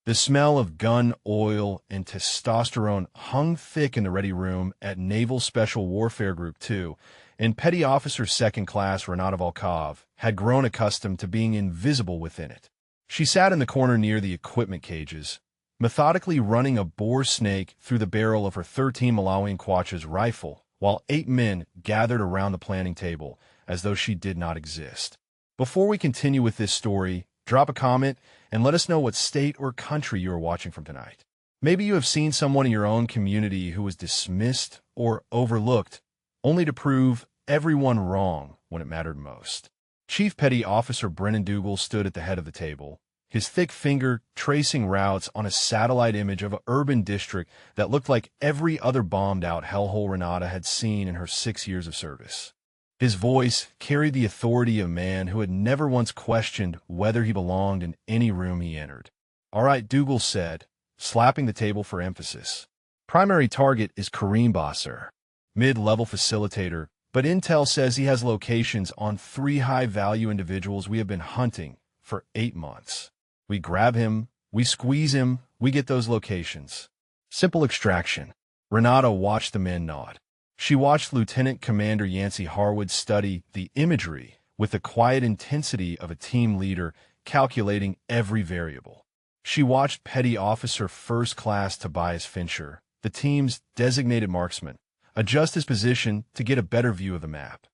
The smell of gun oil and testosterone hung thick in the ready room at Naval Special Warfare Group 2, and Petty Officer Second Class Renata Volkov had grown accustomed to being invisible within it. She sat in the corner near the equipment cages, methodically running a boar snake through the barrel of her 13 Malawian Quachas rifle, while 8 men gathered around the planning table as though she did not exist. Before we continue with this story, drop a comment and let us know what state or country you are watching from tonight. Maybe you have seen someone in your own community who was dismissed or overlooked, only to prove everyone wrong when it mattered most. Chief Petty Officer Brennan Dougal stood at the head of the table, his thick finger tracing routes on a satellite image of an urban district that looked like every other bombed-out hellhole Renata had seen in her 6 years of service. His voice carried the authority of a man who had never once questioned whether he belonged in any room he entered. "All right," Dougal said, slapping the table for emphasis. "Primary target is Kareem Basser, mid-level facilitator, but intel says he has locations on 3 high-value individuals we have been hunting for 8 months. We grab him, we squeeze him, we get those locations. Simple extraction." Renata watched the men nod. She watched Lieutenant Commander Yancey Harwood study the imagery with the quiet intensity of a team leader calculating every variable. She watched Petty Officer First Class Tobias Fincher, the team's designated marksman, adjust his position to get a better view of the map.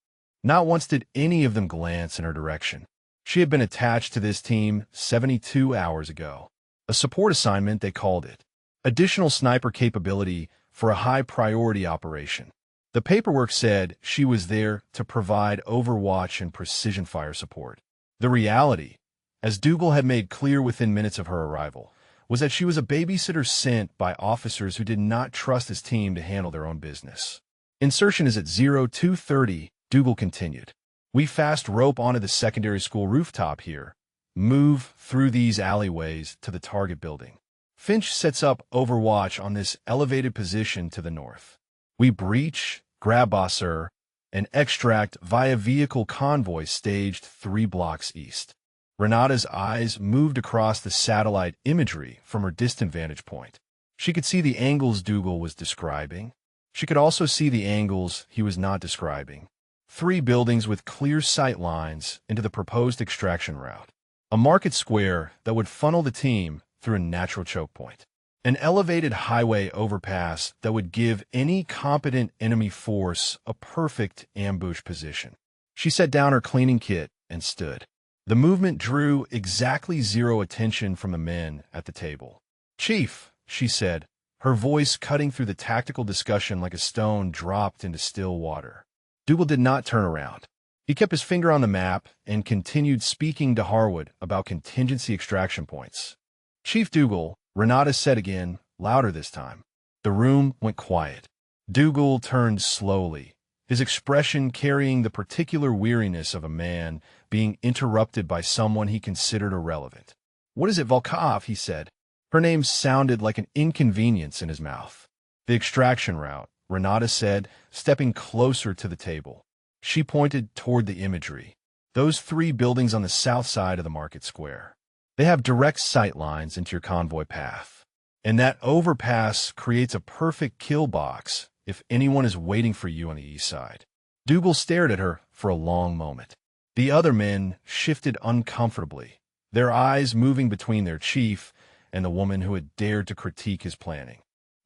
Not once did any of them glance in her direction. She had been attached to this team 72 hours ago. A support assignment, they called it. Additional sniper capability for a high-priority operation. The paperwork said she was there to provide overwatch and precision fire support. The reality, as Dougal had made clear within minutes of her arrival, was that she was a babysitter sent by officers who did not trust his team to handle their own business. "Insertion is at 0230, Dougal continued. "We fast rope onto the secondary school rooftop here, move through these alleyways to the target building. Finch sets up overwatch on this elevated position to the north. We breach, grab Basser, and extract via vehicle convoy staged 3 blocks east." Renata's eyes moved across the satellite imagery from her distant vantage point. She could see the angles Dougal was describing. She could also see the angles he was not describing. 3 buildings with clear sight lines into the proposed extraction route. A market square that would funnel the team through a natural choke point. An elevated highway overpass that would give any competent enemy force a perfect ambush position. She set down her cleaning kit and stood. The movement drew exactly 0 attention from the men at the table. "Chief," she said, her voice cutting through the tactical discussion like a stone dropped into still water. Dougal did not turn around. He kept his finger on the map and continued speaking to Harwood about contingency extraction points. "Chief Dougal," Renata said again, louder this time. The room went quiet. Dougal turned slowly, his expression carrying the particular weariness of a man being interrupted by someone he considered irrelevant. "What is it, Volkov?" he said. Her name sounded like an inconvenience in his mouth. "The extraction route," Renata said, stepping closer to the table. She pointed toward the imagery. "Those 3 buildings on the south side of the market square. They have direct sight lines into your convoy path. And that overpass creates a perfect kill box if anyone is waiting for you on the east side." Dougal stared at her for a long moment. The other men shifted uncomfortably, their eyes moving between their chief and the woman who had dared to critique his planning.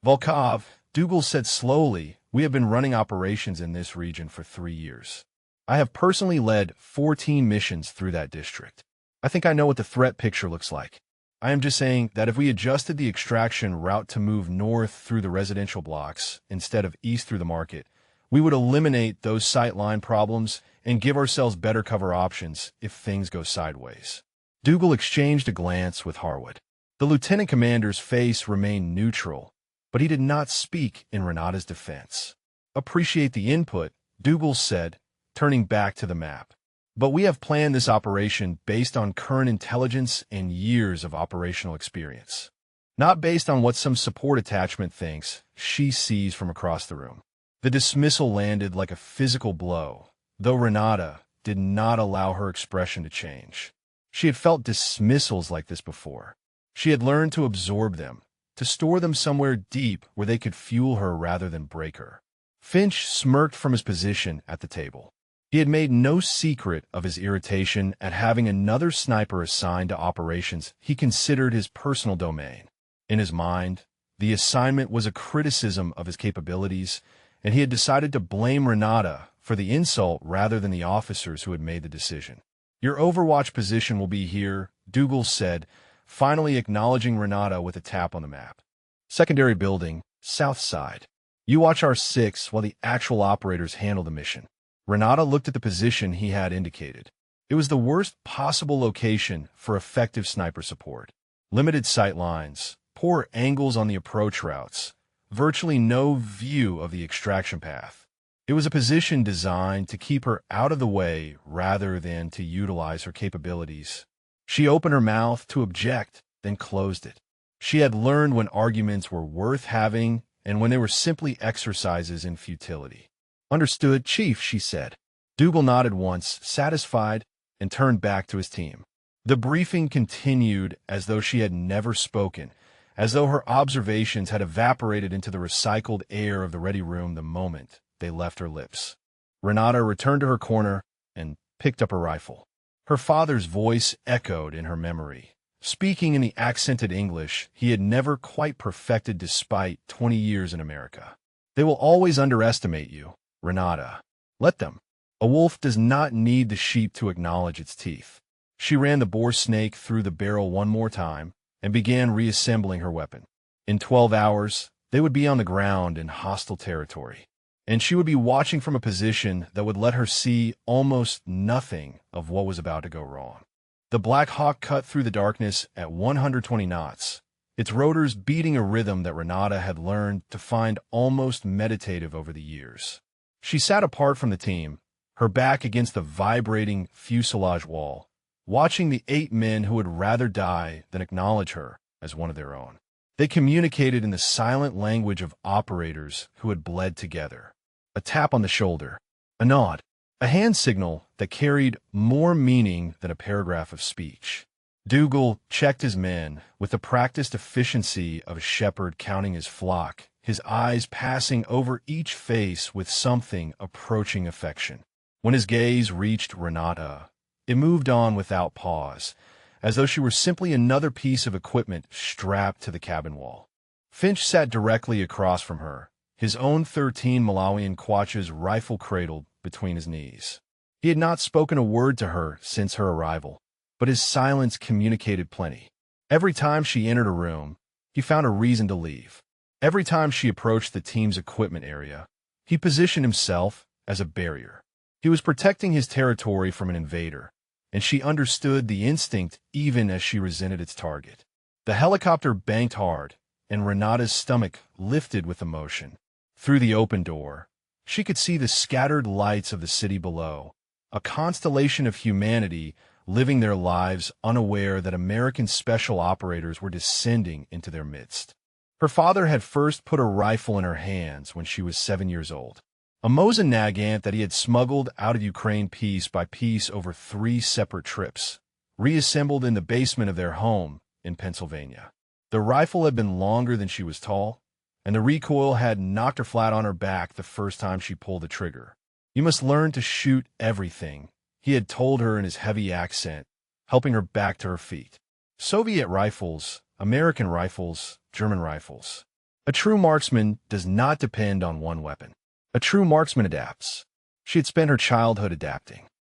"Volkov," Dougal said slowly, "we have been running operations in this region for 3 years. I have personally led 14 missions through that district. I think I know what the threat picture looks like. I am just saying that if we adjusted the extraction route to move north through the residential blocks instead of east through the market, we would eliminate those sightline problems and give ourselves better cover options if things go sideways." Dougal exchanged a glance with Harwood. The lieutenant commander's face remained neutral, but he did not speak in Renata's defense. "Appreciate the input," Dougal said, turning back to the map. "But we have planned this operation based on current intelligence and years of operational experience. Not based on what some support attachment thinks," she sees from across the room. The dismissal landed like a physical blow, though Renata did not allow her expression to change. She had felt dismissals like this before. She had learned to absorb them, to store them somewhere deep where they could fuel her rather than break her. Finch smirked from his position at the table. He had made no secret of his irritation at having another sniper assigned to operations he considered his personal domain. In his mind, the assignment was a criticism of his capabilities, and he had decided to blame Renata for the insult rather than the officers who had made the decision. "Your Overwatch position will be here," Dougal said, finally acknowledging Renata with a tap on the map. "Secondary building, south side. You watch R6 while the actual operators handle the mission." Renata looked at the position he had indicated. It was the worst possible location for effective sniper support. Limited sight lines, poor angles on the approach routes, virtually no view of the extraction path. It was a position designed to keep her out of the way rather than to utilize her capabilities. She opened her mouth to object, then closed it. She had learned when arguments were worth having and when they were simply exercises in futility. "Understood, Chief," she said. Dougal nodded once, satisfied, and turned back to his team. The briefing continued as though she had never spoken, as though her observations had evaporated into the recycled air of the ready room the moment they left her lips. Renata returned to her corner and picked up her rifle. Her father's voice echoed in her memory, speaking in the accented English he had never quite perfected despite 20 years in America. "They will always underestimate you, Renata. Let them. A wolf does not need the sheep to acknowledge its teeth." She ran the boar snake through the barrel one more time and began reassembling her weapon. In 12 hours, they would be on the ground in hostile territory, and she would be watching from a position that would let her see almost nothing of what was about to go wrong. The Black Hawk cut through the darkness at 120 knots, its rotors beating a rhythm that Renata had learned to find almost meditative over the years. She sat apart from the team, her back against the vibrating fuselage wall, watching the 8 men who would rather die than acknowledge her as one of their own. They communicated in the silent language of operators who had bled together. A tap on the shoulder, a nod, a hand signal that carried more meaning than a paragraph of speech. Dougal checked his men with the practiced efficiency of a shepherd counting his flock, his eyes passing over each face with something approaching affection. When his gaze reached Renata, it moved on without pause, as though she were simply another piece of equipment strapped to the cabin wall. Finch sat directly across from her, his own 13 Malawian Quachas rifle cradled between his knees. He had not spoken a word to her since her arrival, but his silence communicated plenty. Every time she entered a room, he found a reason to leave. Every time she approached the team's equipment area, he positioned himself as a barrier. He was protecting his territory from an invader, and she understood the instinct even as she resented its target. The helicopter banked hard, and Renata's stomach lifted with emotion. Through the open door, she could see the scattered lights of the city below, a constellation of humanity living their lives unaware that American special operators were descending into their midst. Her father had first put a rifle in her hands when she was 7 years old, a Mosin Nagant that he had smuggled out of Ukraine piece by piece over 3 separate trips, reassembled in the basement of their home in Pennsylvania. The rifle had been longer than she was tall, and the recoil had knocked her flat on her back the first time she pulled the trigger. "You must learn to shoot everything," he had told her in his heavy accent, helping her back to her feet. Soviet rifles, American rifles, German rifles. A true marksman does not depend on one weapon. A true marksman adapts. She had spent her childhood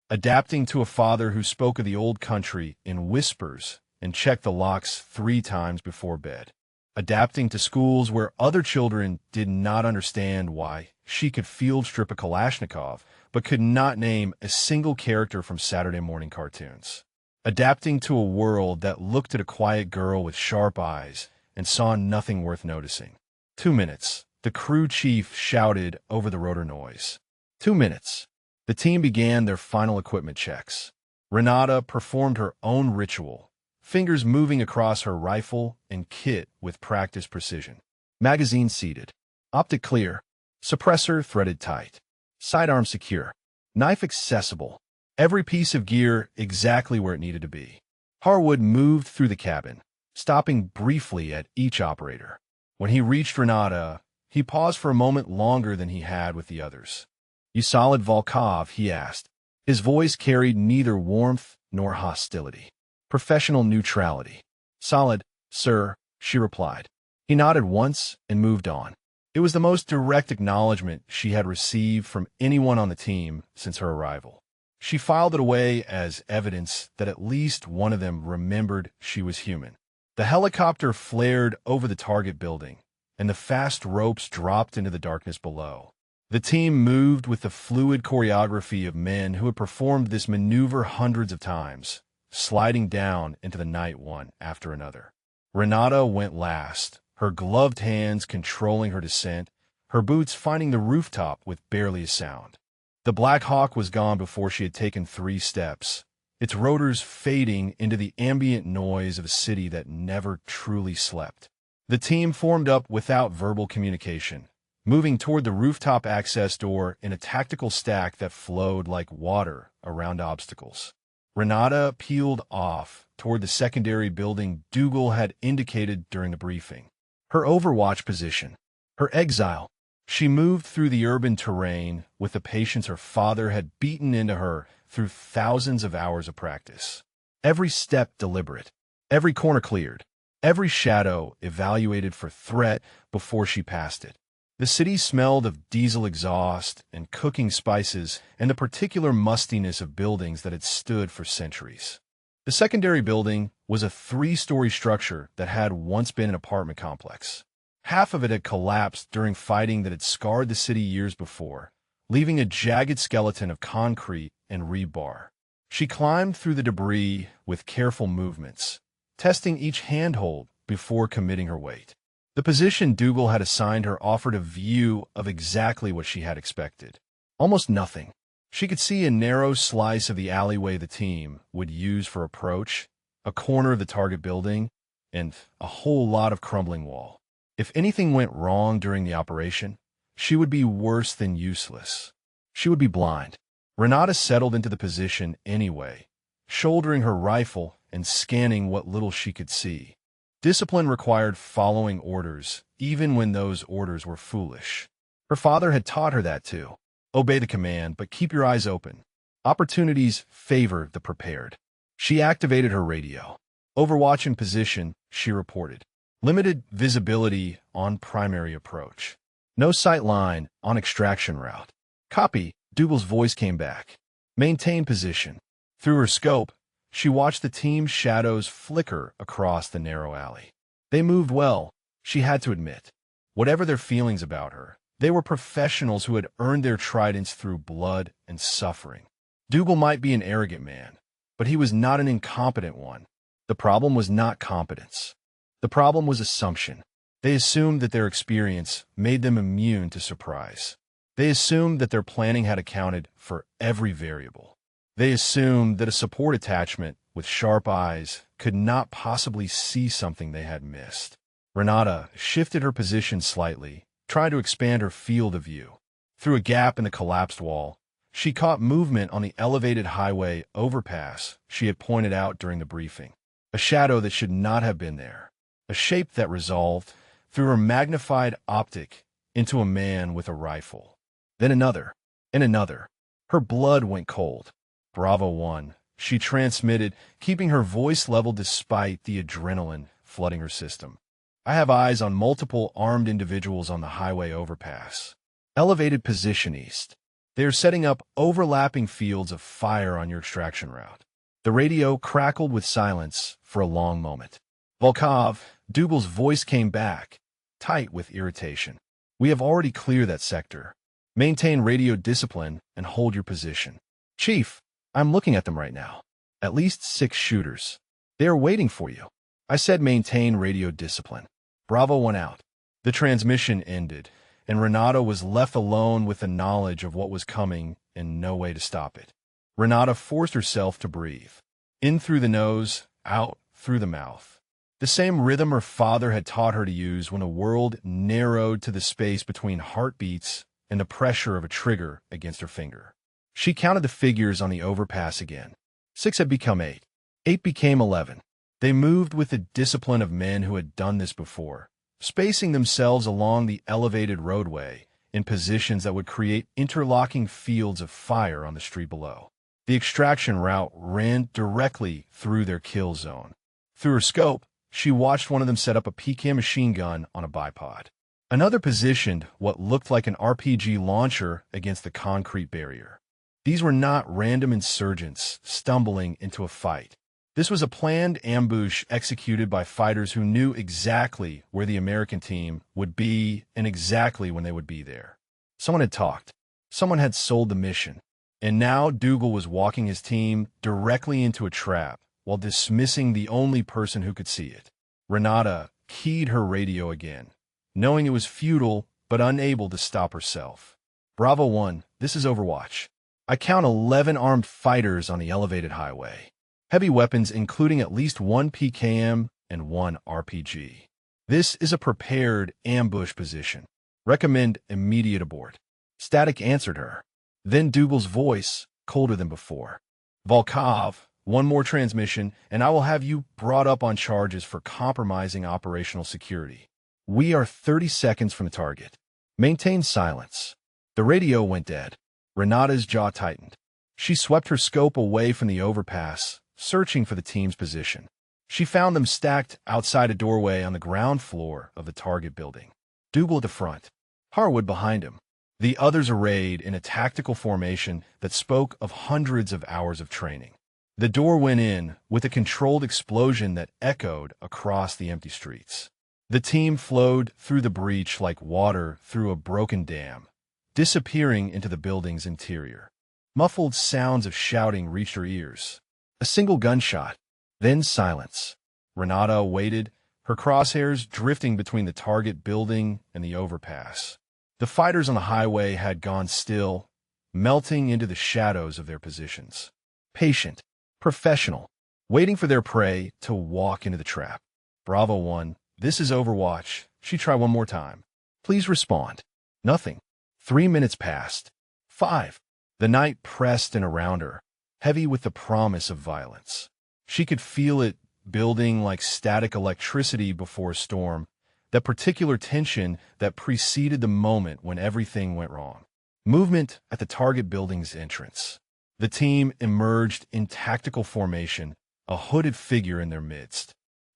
adapting to a father who spoke of the old country in whispers and checked the locks 3 times before bed, adapting to schools where other children did not understand why she could field strip a Kalashnikov but could not name a single character from Saturday morning cartoons, adapting to a world that looked at a quiet girl with sharp eyes and saw nothing worth noticing. 2 minutes, the crew chief shouted over the rotor noise. 2 minutes. The team began their final equipment checks. Renata performed her own ritual, fingers moving across her rifle and kit with practiced precision. Magazine seated. Optic clear. Suppressor threaded tight. Sidearm secure. Knife accessible. Every piece of gear exactly where it needed to be. Harwood moved through the cabin, stopping briefly at each operator. When he reached Renata, he paused for a moment longer than he had with the others. "You solid, Volkov?" he asked. His voice carried neither warmth nor hostility. Professional neutrality. "Solid, sir," she replied. He nodded once and moved on. It was the most direct acknowledgement she had received from anyone on the team since her arrival. She filed it away as evidence that at least one of them remembered she was human. The helicopter flared over the target building, and the fast ropes dropped into the darkness below. The team moved with the fluid choreography of men who had performed this maneuver hundreds of times, sliding down into the night one after another. Renata went last, her gloved hands controlling her descent, her boots finding the rooftop with barely a sound. The Black Hawk was gone before she had taken 3 steps, its rotors fading into the ambient noise of a city that never truly slept. The team formed up without verbal communication, moving toward the rooftop access door in a tactical stack that flowed like water around obstacles. Renata peeled off toward the secondary building Dougal had indicated during the briefing. Her overwatch position, her exile. She moved through the urban terrain with the patience her father had beaten into her through thousands of hours of practice. Every step deliberate, every corner cleared, every shadow evaluated for threat before she passed it. The city smelled of diesel exhaust and cooking spices and the particular mustiness of buildings that had stood for centuries. The secondary building was a 3-story structure that had once been an apartment complex. Half of it had collapsed during fighting that had scarred the city years before, leaving a jagged skeleton of concrete and rebar. She climbed through the debris with careful movements, testing each handhold before committing her weight. The position Dougal had assigned her offered a view of exactly what she had expected. Almost nothing. She could see a narrow slice of the alleyway the team would use for approach, a corner of the target building, and a whole lot of crumbling wall. If anything went wrong during the operation, she would be worse than useless. She would be blind. Renata settled into the position anyway, shouldering her rifle and scanning what little she could see. Discipline required following orders, even when those orders were foolish. Her father had taught her that too. Obey the command, but keep your eyes open. Opportunities favor the prepared. She activated her radio. Overwatch in position, she reported. Limited visibility on primary approach. No sight line on extraction route. Copy, Dougal's voice came back. Maintain position. Through her scope, she watched the team's shadows flicker across the narrow alley. They moved well, she had to admit. Whatever their feelings about her, they were professionals who had earned their tridents through blood and suffering. Dougal might be an arrogant man, but he was not an incompetent one. The problem was not competence. The problem was assumption. They assumed that their experience made them immune to surprise. They assumed that their planning had accounted for every variable. They assumed that a support attachment with sharp eyes could not possibly see something they had missed. Renata shifted her position slightly, trying to expand her field of view. Through a gap in the collapsed wall, she caught movement on the elevated highway overpass she had pointed out during the briefing. A shadow that should not have been there. A shape that resolved, through her magnified optic, into a man with a rifle. Then another, and another. Her blood went cold. Bravo 1, she transmitted, keeping her voice level despite the adrenaline flooding her system. I have eyes on multiple armed individuals on the highway overpass. Elevated position east. They are setting up overlapping fields of fire on your extraction route. The radio crackled with silence for a long moment. Volkov, Dougal's voice came back, tight with irritation. We have already cleared that sector. Maintain radio discipline and hold your position. Chief, I'm looking at them right now. At least 6 shooters. They are waiting for you. I said maintain radio discipline. Bravo went out. The transmission ended, and Renata was left alone with the knowledge of what was coming and no way to stop it. Renata forced herself to breathe. In through the nose, out through the mouth. The same rhythm her father had taught her to use when a world narrowed to the space between heartbeats and the pressure of a trigger against her finger. She counted the figures on the overpass again. 6 had become 8. 8 became 11. They moved with the discipline of men who had done this before, spacing themselves along the elevated roadway in positions that would create interlocking fields of fire on the street below. The extraction route ran directly through their kill zone. Through her scope, she watched one of them set up a PKM machine gun on a bipod. Another positioned what looked like an RPG launcher against the concrete barrier. These were not random insurgents stumbling into a fight. This was a planned ambush executed by fighters who knew exactly where the American team would be and exactly when they would be there. Someone had talked. Someone had sold the mission. And now Dougal was walking his team directly into a trap while dismissing the only person who could see it. Renata keyed her radio again, knowing it was futile but unable to stop herself. Bravo 1, this is Overwatch. I count 11 armed fighters on the elevated highway. Heavy weapons including at least one PKM and one RPG. This is a prepared ambush position. Recommend immediate abort. Static answered her. Then Dougal's voice, colder than before. Volkov, one more transmission, and I will have you brought up on charges for compromising operational security. We are 30 seconds from the target. Maintain silence. The radio went dead. Renata's jaw tightened. She swept her scope away from the overpass, searching for the team's position. She found them stacked outside a doorway on the ground floor of the target building. Dougal at the front, Harwood behind him. The others arrayed in a tactical formation that spoke of hundreds of hours of training. The door went in with a controlled explosion that echoed across the empty streets. The team flowed through the breach like water through a broken dam, disappearing into the building's interior. Muffled sounds of shouting reached her ears. A single gunshot, then silence. Renata waited, her crosshairs drifting between the target building and the overpass. The fighters on the highway had gone still, melting into the shadows of their positions. Patient, professional, waiting for their prey to walk into the trap. Bravo 1, this is Overwatch. She tried one more time. Please respond. Nothing. 3 minutes passed. 5. The night pressed in around her, heavy with the promise of violence. She could feel it building like static electricity before a storm, that particular tension that preceded the moment when everything went wrong. Movement at the target building's entrance. The team emerged in tactical formation, a hooded figure in their midst.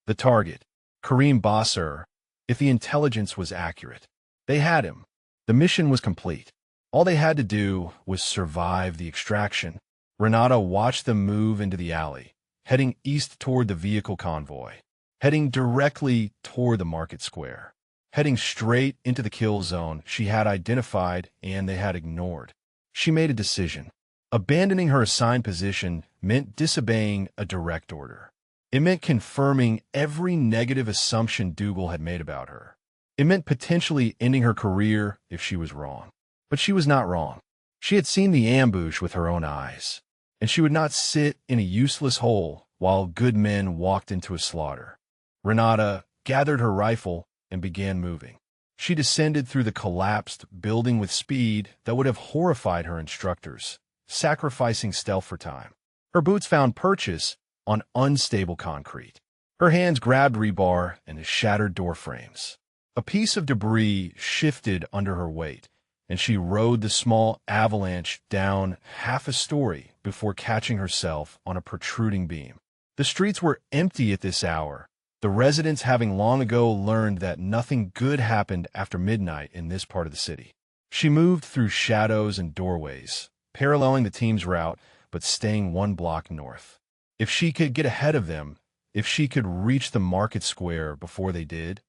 The target, Karim Basser, if the intelligence was accurate. They had him. The mission was complete. All they had to do was survive the extraction. Renata watched them move into the alley, heading east toward the vehicle convoy, heading directly toward the market square, heading straight into the kill zone she had identified and they had ignored. She made a decision. Abandoning her assigned position meant disobeying a direct order. It meant confirming every negative assumption Dougal had made about her. It meant potentially ending her career if she was wrong. But she was not wrong. She had seen the ambush with her own eyes, and she would not sit in a useless hole while good men walked into a slaughter. Renata gathered her rifle and began moving. She descended through the collapsed building with speed that would have horrified her instructors, sacrificing stealth for time. Her boots found purchase on unstable concrete. Her hands grabbed rebar and the shattered door frames. A piece of debris shifted under her weight, and she rode the small avalanche down half a story before catching herself on a protruding beam. The streets were empty at this hour, the residents having long ago learned that nothing good happened after midnight in this part of the city. She moved through shadows and doorways, paralleling the team's route, but staying one block north. If she could get ahead of them, if she could reach the market square before they did,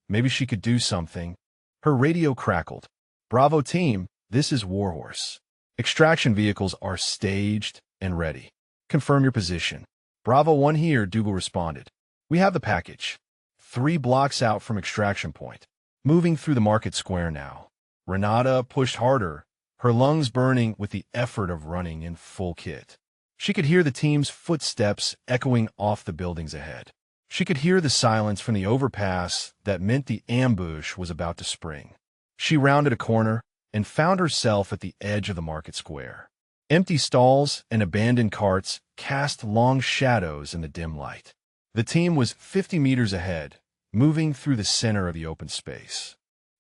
maybe she could do something. Her radio crackled. Bravo team, this is Warhorse. Extraction vehicles are staged and ready. Confirm your position. Bravo 1 here, Dougal responded. We have the package. 3 blocks out from extraction point. Moving through the market square now. Renata pushed harder, her lungs burning with the effort of running in full kit. She could hear the team's footsteps echoing off the buildings ahead. She could hear the silence from the overpass that meant the ambush was about to spring. She rounded a corner and found herself at the edge of the market square. Empty stalls and abandoned carts cast long shadows in the dim light. The team was 50 meters ahead, moving through the center of the open space.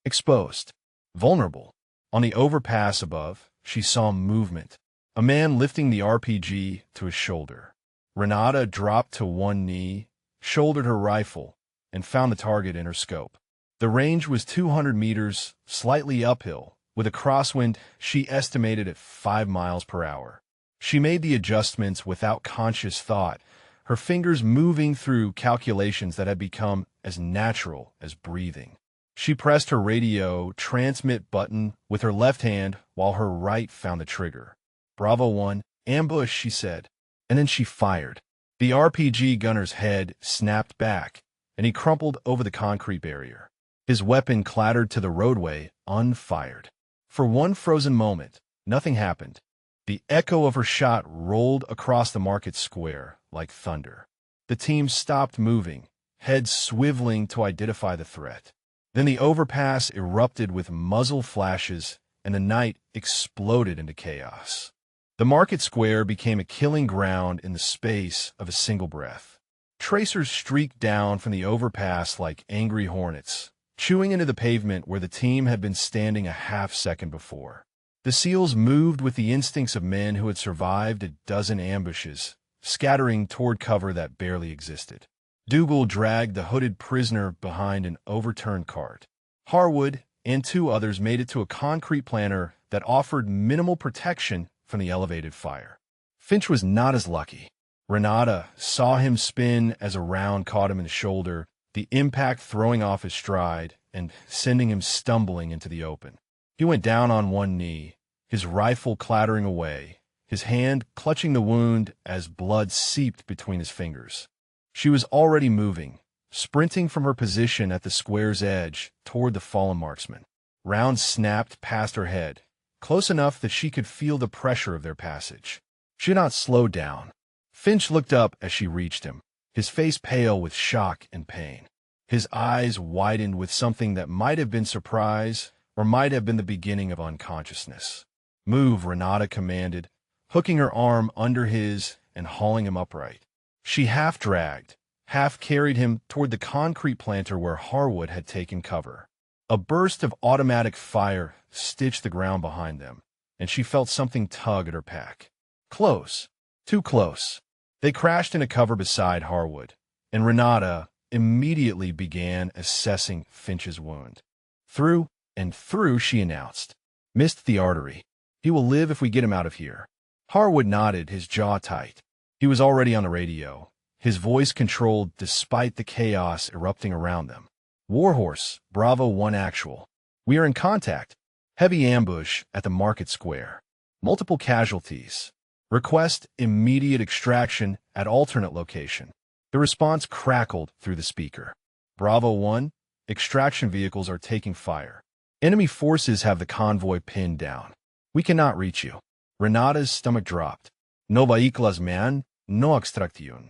Exposed. Vulnerable. On the overpass above, she saw movement. A man lifting the RPG to his shoulder. Renata dropped to one knee, shouldered her rifle, and found the target in her scope. The range was 200 meters, slightly uphill, with a crosswind she estimated at 5 miles per hour. She made the adjustments without conscious thought, her fingers moving through calculations that had become as natural as breathing. She pressed her radio transmit button with her left hand while her right found the trigger. Bravo 1, ambush, she said, and then she fired. The RPG gunner's head snapped back, and he crumpled over the concrete barrier. His weapon clattered to the roadway, unfired. For one frozen moment, nothing happened. The echo of her shot rolled across the market square like thunder. The team stopped moving, heads swiveling to identify the threat. Then the overpass erupted with muzzle flashes, and the night exploded into chaos. The market square became a killing ground in the space of a single breath. Tracers streaked down from the overpass like angry hornets, chewing into the pavement where the team had been standing a half-second before. The SEALs moved with the instincts of men who had survived a dozen ambushes, scattering toward cover that barely existed. Dougal dragged the hooded prisoner behind an overturned cart. Harwood and 2 others made it to a concrete planter that offered minimal protection from the elevated fire. Finch was not as lucky. Renata saw him spin as a round caught him in the shoulder, the impact throwing off his stride and sending him stumbling into the open. He went down on one knee, his rifle clattering away, his hand clutching the wound as blood seeped between his fingers. She was already moving, sprinting from her position at the square's edge toward the fallen marksman. Rounds snapped past her head, close enough that she could feel the pressure of their passage. She had not slowed down. Finch looked up as she reached him, his face pale with shock and pain. His eyes widened with something that might have been surprise or might have been the beginning of unconsciousness. Move, Renata commanded, hooking her arm under his and hauling him upright. She half-dragged, half-carried him toward the concrete planter where Harwood had taken cover. A burst of automatic fire stitched the ground behind them, and she felt something tug at her pack. Close. Too close. They crashed into cover beside Harwood, and Renata immediately began assessing Finch's wound. Through and through, she announced. Missed the artery. He will live if we get him out of here. Harwood nodded, his jaw tight. He was already on the radio, his voice controlled despite the chaos erupting around them. Warhorse, Bravo 1 actual. We are in contact. Heavy ambush at the market square. Multiple casualties. Request immediate extraction at alternate location. The response crackled through the speaker. Bravo 1, extraction vehicles are taking fire. Enemy forces have the convoy pinned down. We cannot reach you. Renata's stomach dropped. No vehículos, man. No extracción.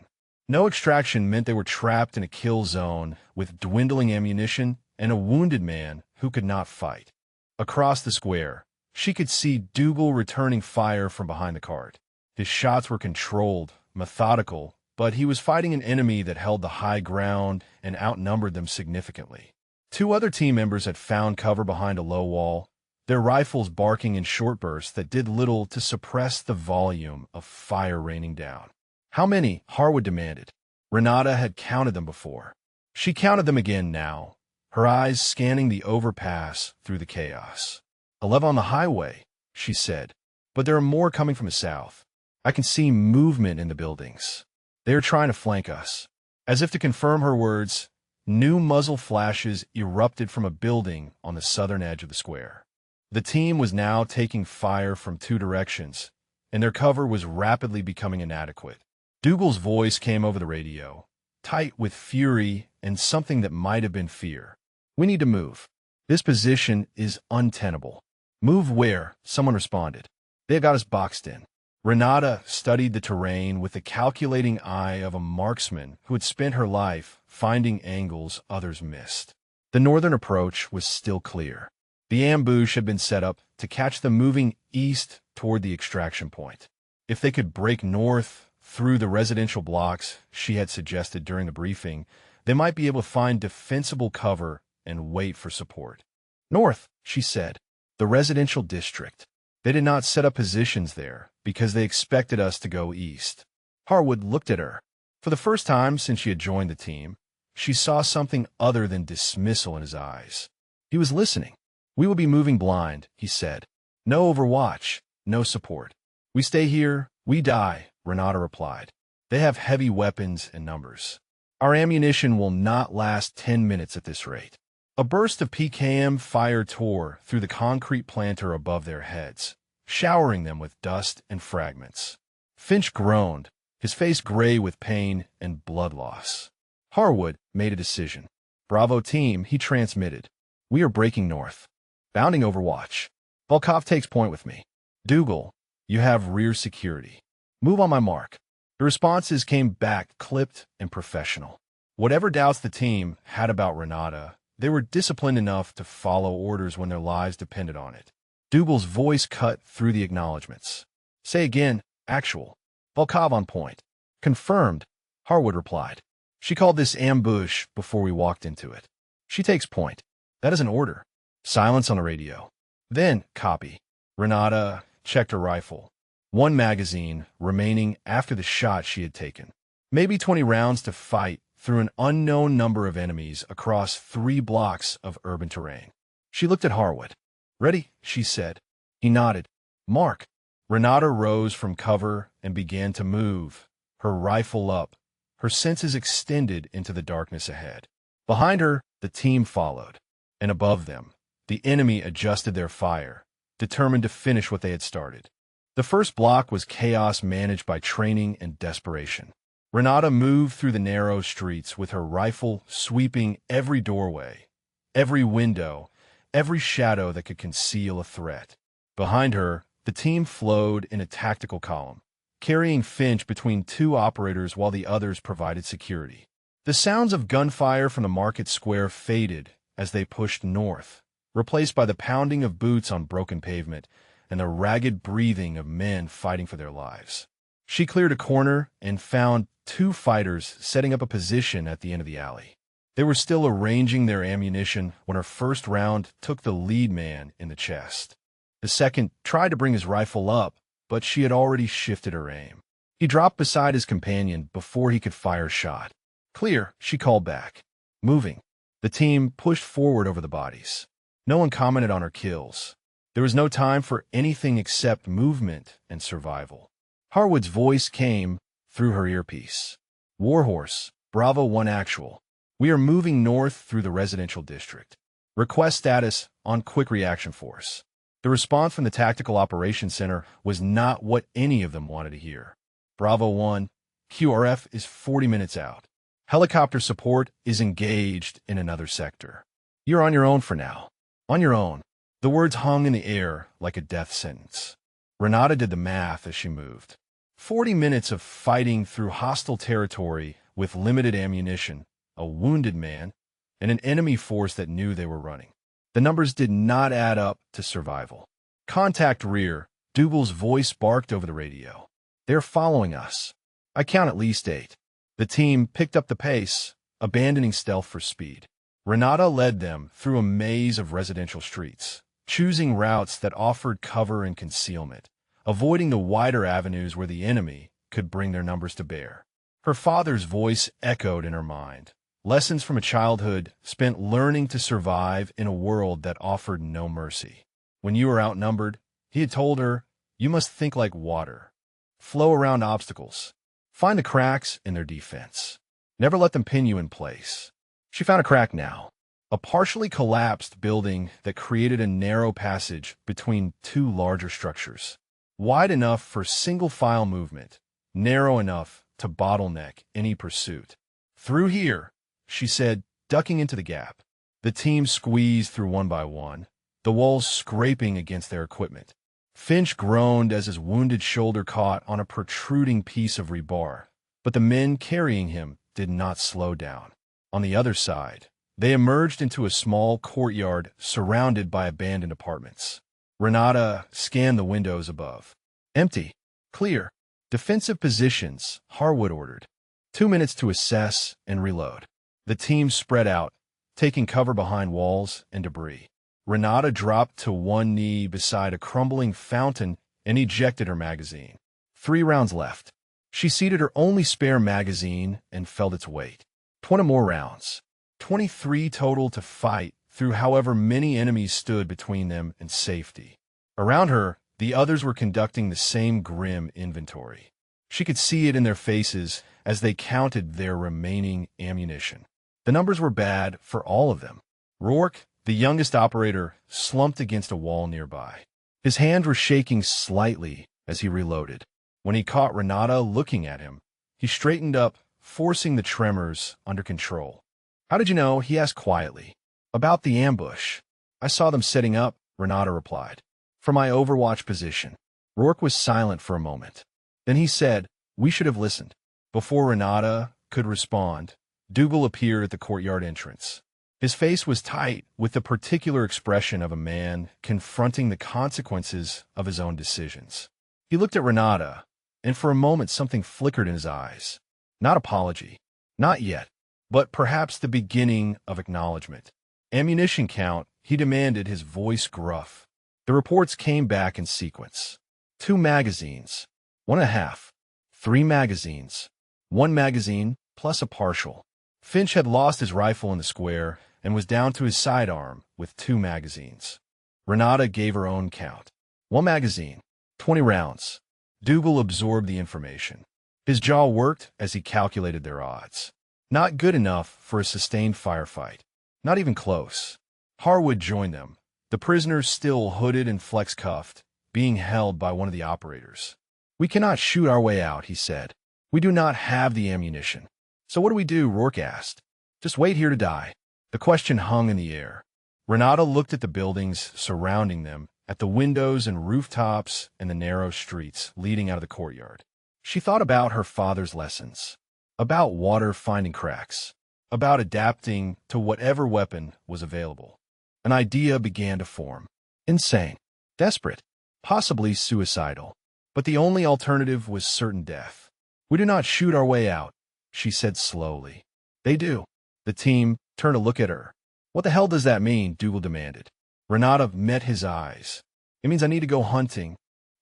No extraction meant they were trapped in a kill zone with dwindling ammunition and a wounded man who could not fight. Across the square, she could see Dougal returning fire from behind the cart. His shots were controlled, methodical, but he was fighting an enemy that held the high ground and outnumbered them significantly. 2 other team members had found cover behind a low wall, their rifles barking in short bursts that did little to suppress the volume of fire raining down. How many? Harwood demanded. Renata had counted them before. She counted them again now, her eyes scanning the overpass through the chaos. 11 on the highway, she said, but there are more coming from the south. I can see movement in the buildings. They are trying to flank us. As if to confirm her words, new muzzle flashes erupted from a building on the southern edge of the square. The team was now taking fire from 2 directions, and their cover was rapidly becoming inadequate. Dougal's voice came over the radio, tight with fury and something that might have been fear. We need to move. This position is untenable. Move where? Someone responded. They have got us boxed in. Renata studied the terrain with the calculating eye of a marksman who had spent her life finding angles others missed. The northern approach was still clear. The ambush had been set up to catch them moving east toward the extraction point. If they could break north through the residential blocks she had suggested during the briefing, they might be able to find defensible cover and wait for support. North, she said, the residential district. They did not set up positions there because they expected us to go east. Harwood looked at her. For the first time since she had joined the team, she saw something other than dismissal in his eyes. He was listening. We will be moving blind, he said. No overwatch, no support. We stay here, we die, Renata replied. They have heavy weapons and numbers. Our ammunition will not last 10 minutes at this rate. A burst of PKM fire tore through the concrete planter above their heads, showering them with dust and fragments. Finch groaned, his face gray with pain and blood loss. Harwood made a decision. Bravo team, he transmitted. We are breaking north. Bounding overwatch. Volkov takes point with me. Dougal, you have rear security. Move on my mark. The responses came back clipped and professional. Whatever doubts the team had about Renata, they were disciplined enough to follow orders when their lives depended on it. Dougal's voice cut through the acknowledgments. Say again, actual. Volkov on point. Confirmed, Harwood replied. She called this ambush before we walked into it. She takes point. That is an order. Silence on the radio. Then, copy. Renata checked her rifle. One magazine remaining after the shot she had taken. Maybe 20 rounds to fight through an unknown number of enemies across 3 blocks of urban terrain. She looked at Harwood. Ready, she said. He nodded. Mark. Renata rose from cover and began to move, her rifle up, her senses extended into the darkness ahead. Behind her, the team followed, and above them, the enemy adjusted their fire, determined to finish what they had started. The first block was chaos managed by training and desperation. Renata moved through the narrow streets with her rifle sweeping every doorway, every window, every shadow that could conceal a threat. Behind her, the team flowed in a tactical column, carrying Finch between 2 operators while the others provided security. The sounds of gunfire from the market square faded as they pushed north, replaced by the pounding of boots on broken pavement and the ragged breathing of men fighting for their lives. She cleared a corner and found 2 fighters setting up a position at the end of the alley. They were still arranging their ammunition when her first round took the lead man in the chest. The second tried to bring his rifle up, but she had already shifted her aim. He dropped beside his companion before he could fire a shot. Clear, she called back. Moving. The team pushed forward over the bodies. No one commented on her kills. There was no time for anything except movement and survival. Harwood's voice came through her earpiece. Warhorse, Bravo 1 actual. We are moving north through the residential district. Request status on quick reaction force. The response from the Tactical Operations Center was not what any of them wanted to hear. Bravo 1, QRF is 40 minutes out. Helicopter support is engaged in another sector. You're on your own for now. On your own. The words hung in the air like a death sentence. Renata did the math as she moved. 40 minutes of fighting through hostile territory with limited ammunition, a wounded man, and an enemy force that knew they were running. The numbers did not add up to survival. Contact rear, Dougal's voice barked over the radio. They're following us. I count at least 8. The team picked up the pace, abandoning stealth for speed. Renata led them through a maze of residential streets, choosing routes that offered cover and concealment, avoiding the wider avenues where the enemy could bring their numbers to bear. Her father's voice echoed in her mind. Lessons from a childhood spent learning to survive in a world that offered no mercy. When you were outnumbered, he had told her, you must think like water. Flow around obstacles. Find the cracks in their defense. Never let them pin you in place. She found a crack now. A partially collapsed building that created a narrow passage between 2 larger structures. Wide enough for single-file movement, narrow enough to bottleneck any pursuit. Through here, she said, ducking into the gap. The team squeezed through one by one, the walls scraping against their equipment. Finch groaned as his wounded shoulder caught on a protruding piece of rebar, but the men carrying him did not slow down. On the other side, they emerged into a small courtyard surrounded by abandoned apartments. Renata scanned the windows above. Empty. Clear. Defensive positions, Harwood ordered. 2 minutes to assess and reload. The team spread out, taking cover behind walls and debris. Renata dropped to one knee beside a crumbling fountain and ejected her magazine. 3 rounds left. She seated her only spare magazine and felt its weight. 20 more rounds. 23 total to fight through however many enemies stood between them and safety. Around her, the others were conducting the same grim inventory. She could see it in their faces as they counted their remaining ammunition. The numbers were bad for all of them. Rourke, the youngest operator, slumped against a wall nearby. His hands were shaking slightly as he reloaded. When he caught Renata looking at him, he straightened up, forcing the tremors under control. "How did you know?" he asked quietly. "About the ambush. I saw them setting up," Renata replied. "From my overwatch position." Rourke was silent for a moment. Then he said, "We should have listened." Before Renata could respond, Dougal appeared at the courtyard entrance. His face was tight, with the particular expression of a man confronting the consequences of his own decisions. He looked at Renata, and for a moment something flickered in his eyes. Not apology. Not yet. But perhaps the beginning of acknowledgement. "Ammunition count," he demanded, his voice gruff. The reports came back in sequence. 2 magazines. 1.5. 3 magazines. 1 magazine, plus a partial. Finch had lost his rifle in the square and was down to his sidearm with 2 magazines. Renata gave her own count. 1 magazine. 20 rounds. Dougal absorbed the information. His jaw worked as he calculated their odds. Not good enough for a sustained firefight. Not even close. Harwood joined them, the prisoners still hooded and flex-cuffed, being held by one of the operators. "We cannot shoot our way out," he said. "We do not have the ammunition." "So what do we do?" Rourke asked. "Just wait here to die." The question hung in the air. Renata looked at the buildings surrounding them, at the windows and rooftops and the narrow streets leading out of the courtyard. She thought about her father's lessons, about water finding cracks, about adapting to whatever weapon was available. An idea began to form. Insane, desperate, possibly suicidal. But the only alternative was certain death. "We do not shoot our way out," she said slowly. "They do." The team turned to look at her. "What the hell does that mean?" Dougal demanded. Renata met his eyes. "It means I need to go hunting."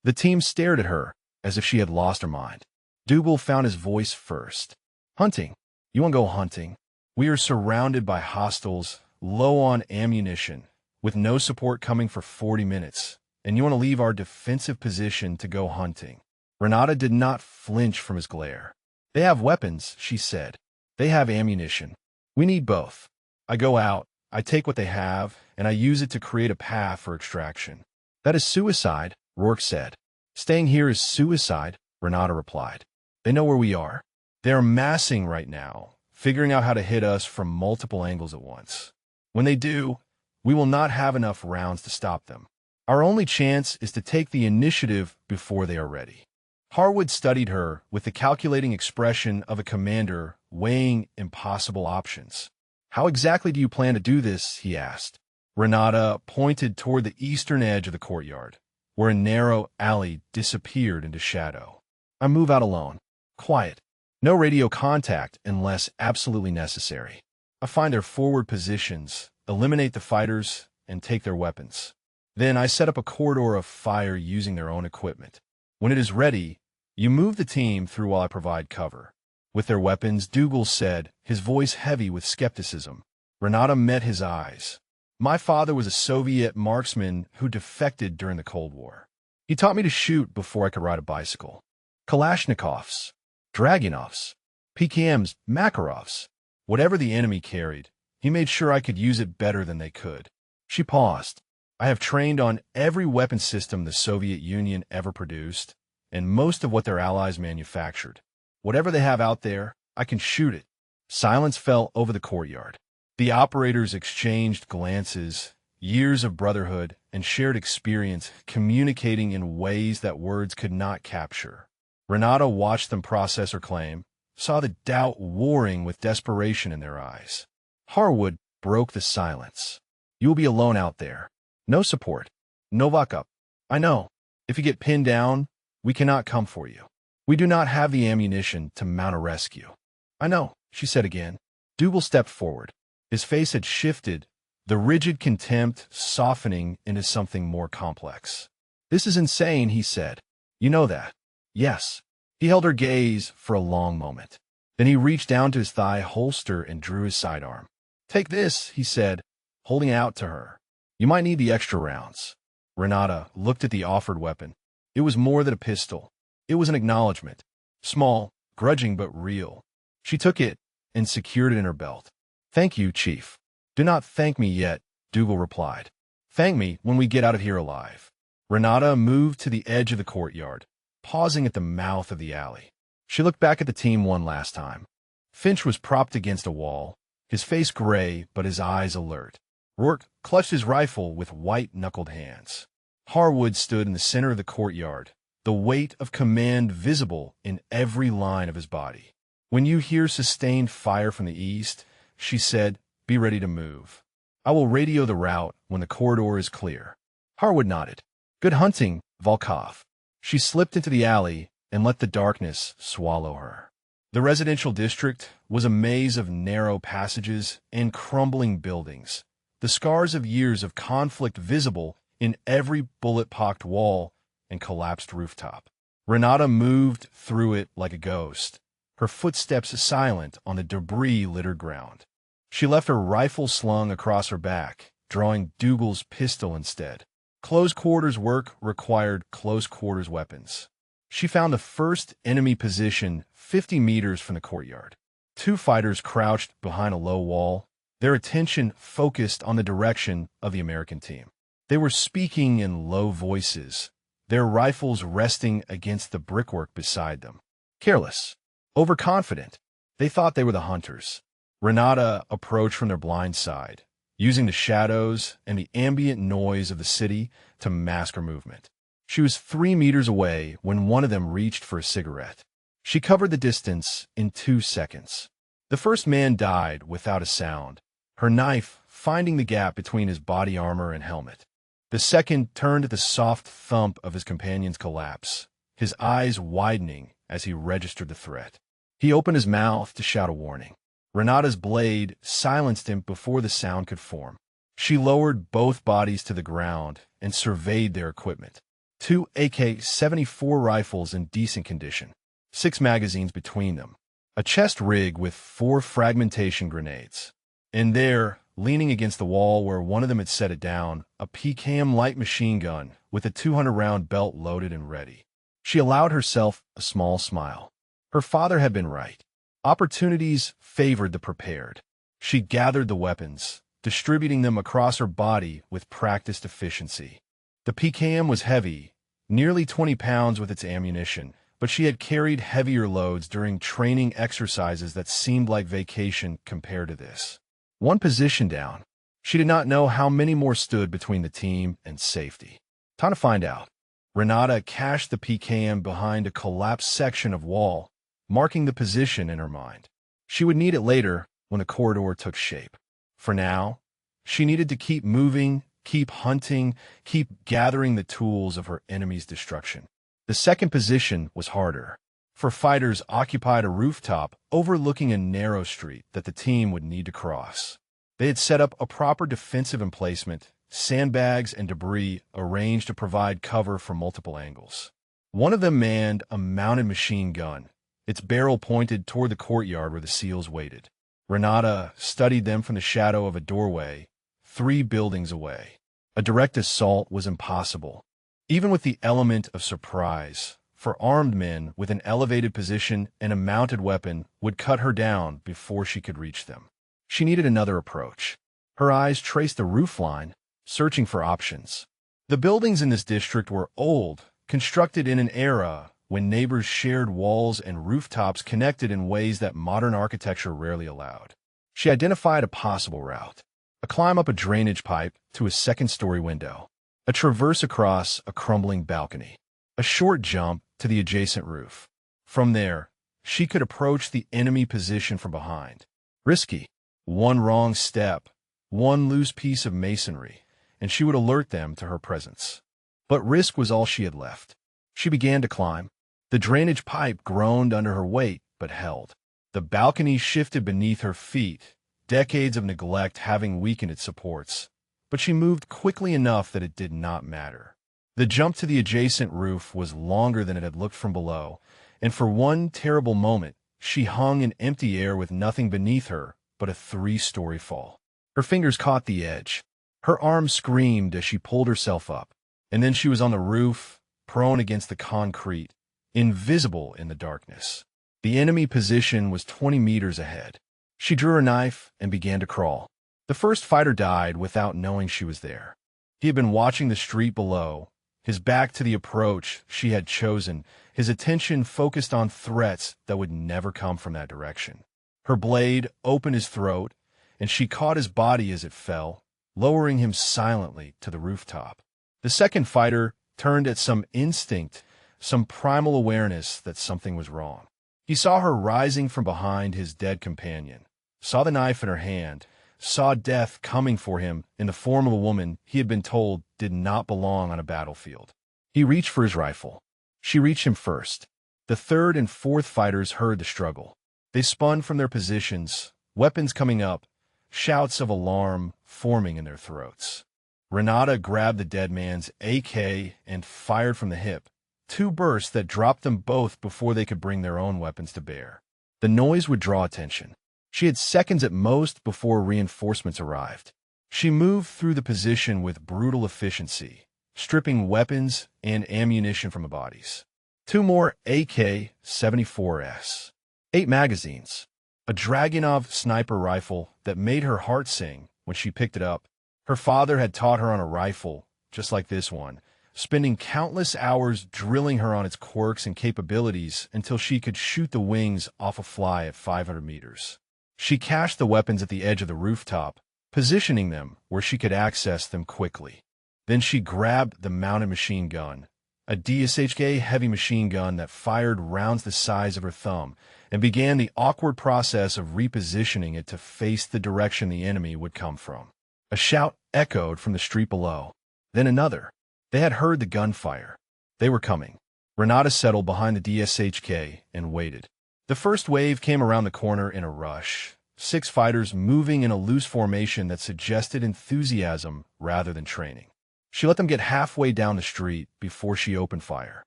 The team stared at her as if she had lost her mind. Dougal found his voice first. "Hunting? You want to go hunting? We are surrounded by hostiles, low on ammunition, with no support coming for 40 minutes, and you want to leave our defensive position to go hunting?" Renata did not flinch from his glare. "They have weapons," she said. "They have ammunition. We need both. I go out, I take what they have, and I use it to create a path for extraction." "That is suicide," Rourke said. "Staying here is suicide," Renata replied. "They know where we are. They are massing right now, figuring out how to hit us from multiple angles at once. When they do, we will not have enough rounds to stop them. Our only chance is to take the initiative before they are ready." Harwood studied her with the calculating expression of a commander weighing impossible options. "How exactly do you plan to do this?" he asked. Renata pointed toward the eastern edge of the courtyard, where a narrow alley disappeared into shadow. "I move out alone. Quiet. No radio contact unless absolutely necessary. I find their forward positions, eliminate the fighters, and take their weapons. Then I set up a corridor of fire using their own equipment. When it is ready, you move the team through while I provide cover." "With their weapons," Dougal said, his voice heavy with skepticism. Renata met his eyes. "My father was a Soviet marksman who defected during the Cold War. He taught me to shoot before I could ride a bicycle. Kalashnikovs, Dragunovs, PKMs, Makarovs. Whatever the enemy carried, he made sure I could use it better than they could." She paused. "I have trained on every weapon system the Soviet Union ever produced, and most of what their allies manufactured. Whatever they have out there, I can shoot it." Silence fell over the courtyard. The operators exchanged glances, years of brotherhood and shared experience communicating in ways that words could not capture. Renata watched them process her claim, saw the doubt warring with desperation in their eyes. Harwood broke the silence. "You will be alone out there. No support. No backup. I know. If you get pinned down, we cannot come for you. We do not have the ammunition to mount a rescue. I know, she said again. Dougal stepped forward. His face had shifted, the rigid contempt softening into something more complex. This is insane, he said. You know that. Yes. He held her gaze for a long moment. Then he reached down to his thigh holster and drew his sidearm. Take this, he said, holding it out to her. You might need the extra rounds. Renata looked at the offered weapon. It was more than a pistol. It was an acknowledgement. Small, grudging but real. She took it and secured it in her belt. Thank you, Chief. Do not thank me yet, Dougal replied. Thank me when we get out of here alive. Renata moved to the edge of the courtyard, pausing at the mouth of the alley. She looked back at the team one last time. Finch was propped against a wall, his face gray but his eyes alert. Rourke clutched his rifle with white-knuckled hands. Harwood stood in the center of the courtyard, the weight of command visible in every line of his body. When you hear sustained fire from the east, she said, be ready to move. I will radio the route when the corridor is clear. Harwood nodded. Good hunting, Volkov. She slipped into the alley and let the darkness swallow her. The residential district was a maze of narrow passages and crumbling buildings, the scars of years of conflict visible in every bullet-pocked wall and collapsed rooftop. Renata moved through it like a ghost, her footsteps silent on the debris-littered ground. She left her rifle slung across her back, drawing Dougal's pistol instead. Close-quarters work required close-quarters weapons. She found the first enemy position 50 meters from the courtyard. Two fighters crouched behind a low wall, their attention focused on the direction of the American team. They were speaking in low voices, their rifles resting against the brickwork beside them. Careless, overconfident, they thought they were the hunters. Renata approached from their blind side, using the shadows and the ambient noise of the city to mask her movement. She was 3 meters away when one of them reached for a cigarette. She covered the distance in 2 seconds. The first man died without a sound, her knife finding the gap between his body armor and helmet. The second turned at the soft thump of his companion's collapse, his eyes widening as he registered the threat. He opened his mouth to shout a warning. Renata's blade silenced him before the sound could form. She lowered both bodies to the ground and surveyed their equipment. 2 AK-74 rifles in decent condition, 6 magazines between them, a chest rig with 4 fragmentation grenades. And there, leaning against the wall where one of them had set it down, a PKM light machine gun with a 200-round belt loaded and ready. She allowed herself a small smile. Her father had been right. Opportunities favored the prepared. She gathered the weapons, distributing them across her body with practiced efficiency. The PKM was heavy, nearly 20 pounds with its ammunition, but she had carried heavier loads during training exercises that seemed like vacation compared to this. One position down. She did not know how many more stood between the team and safety. Time to find out. Renata cached the PKM behind a collapsed section of wall, marking the position in her mind. She would need it later when the corridor took shape. For now, she needed to keep moving, keep hunting, keep gathering the tools of her enemy's destruction. The second position was harder, for fighters occupied a rooftop overlooking a narrow street that the team would need to cross. They had set up a proper defensive emplacement, sandbags and debris arranged to provide cover from multiple angles. One of them manned a mounted machine gun, its barrel pointed toward the courtyard where the SEALs waited. Renata studied them from the shadow of a doorway, 3 buildings away. A direct assault was impossible, even with the element of surprise, for armed men with an elevated position and a mounted weapon would cut her down before she could reach them. She needed another approach. Her eyes traced the roofline, searching for options. The buildings in this district were old, constructed in an era when neighbors shared walls and rooftops connected in ways that modern architecture rarely allowed. She identified a possible route: a climb up a drainage pipe to a second-story window, a traverse across a crumbling balcony, a short jump to the adjacent roof. From there, she could approach the enemy position from behind. Risky. One wrong step, one loose piece of masonry, and she would alert them to her presence. But risk was all she had left. She began to climb. The drainage pipe groaned under her weight, but held. The balcony shifted beneath her feet, decades of neglect having weakened its supports. But she moved quickly enough that it did not matter. The jump to the adjacent roof was longer than it had looked from below, and for one terrible moment, she hung in empty air with nothing beneath her but a 3-story fall. Her fingers caught the edge. Her arms screamed as she pulled herself up, and then she was on the roof, prone against the concrete, invisible in the darkness. The enemy position was 20 meters ahead. She drew her knife and began to crawl. The first fighter died without knowing she was there. He had been watching the street below, his back to the approach she had chosen, his attention focused on threats that would never come from that direction. Her blade opened his throat, and she caught his body as it fell, lowering him silently to the rooftop. The second fighter turned at some instinct, some primal awareness that something was wrong. He saw her rising from behind his dead companion, saw the knife in her hand, saw death coming for him in the form of a woman he had been told did not belong on a battlefield. He reached for his rifle. She reached him first. The third and fourth fighters heard the struggle. They spun from their positions, weapons coming up, shouts of alarm forming in their throats. Renata grabbed the dead man's AK and fired from the hip, 2 bursts that dropped them both before they could bring their own weapons to bear. The noise would draw attention. She had seconds at most before reinforcements arrived. She moved through the position with brutal efficiency, stripping weapons and ammunition from the bodies. 2 more AK-74s, 8 magazines, a Dragunov sniper rifle that made her heart sing when she picked it up. Her father had taught her on a rifle, just like this one, spending countless hours drilling her on its quirks and capabilities until she could shoot the wings off a fly at 500 meters. She cached the weapons at the edge of the rooftop, positioning them where she could access them quickly. Then she grabbed the mounted machine gun, a DSHK heavy machine gun that fired rounds the size of her thumb, and began the awkward process of repositioning it to face the direction the enemy would come from. A shout echoed from the street below. Then another. They had heard the gunfire. They were coming. Renata settled behind the DSHK and waited. The first wave came around the corner in a rush, 6 fighters moving in a loose formation that suggested enthusiasm rather than training. She let them get halfway down the street before she opened fire.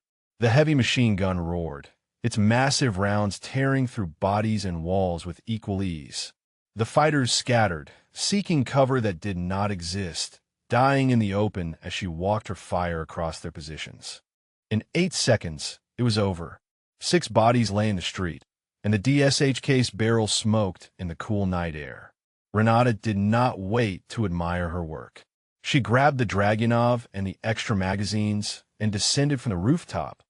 The heavy machine gun roared, its massive rounds tearing through bodies and walls with equal ease. The fighters scattered, seeking cover that did not exist, dying in the open as she walked her fire across their positions. In 8 seconds, it was over. 6 bodies lay in the street, and the DSHK's barrel smoked in the cool night air. Renata did not wait to admire her work. She grabbed the Dragunov and the extra magazines and descended from the rooftop,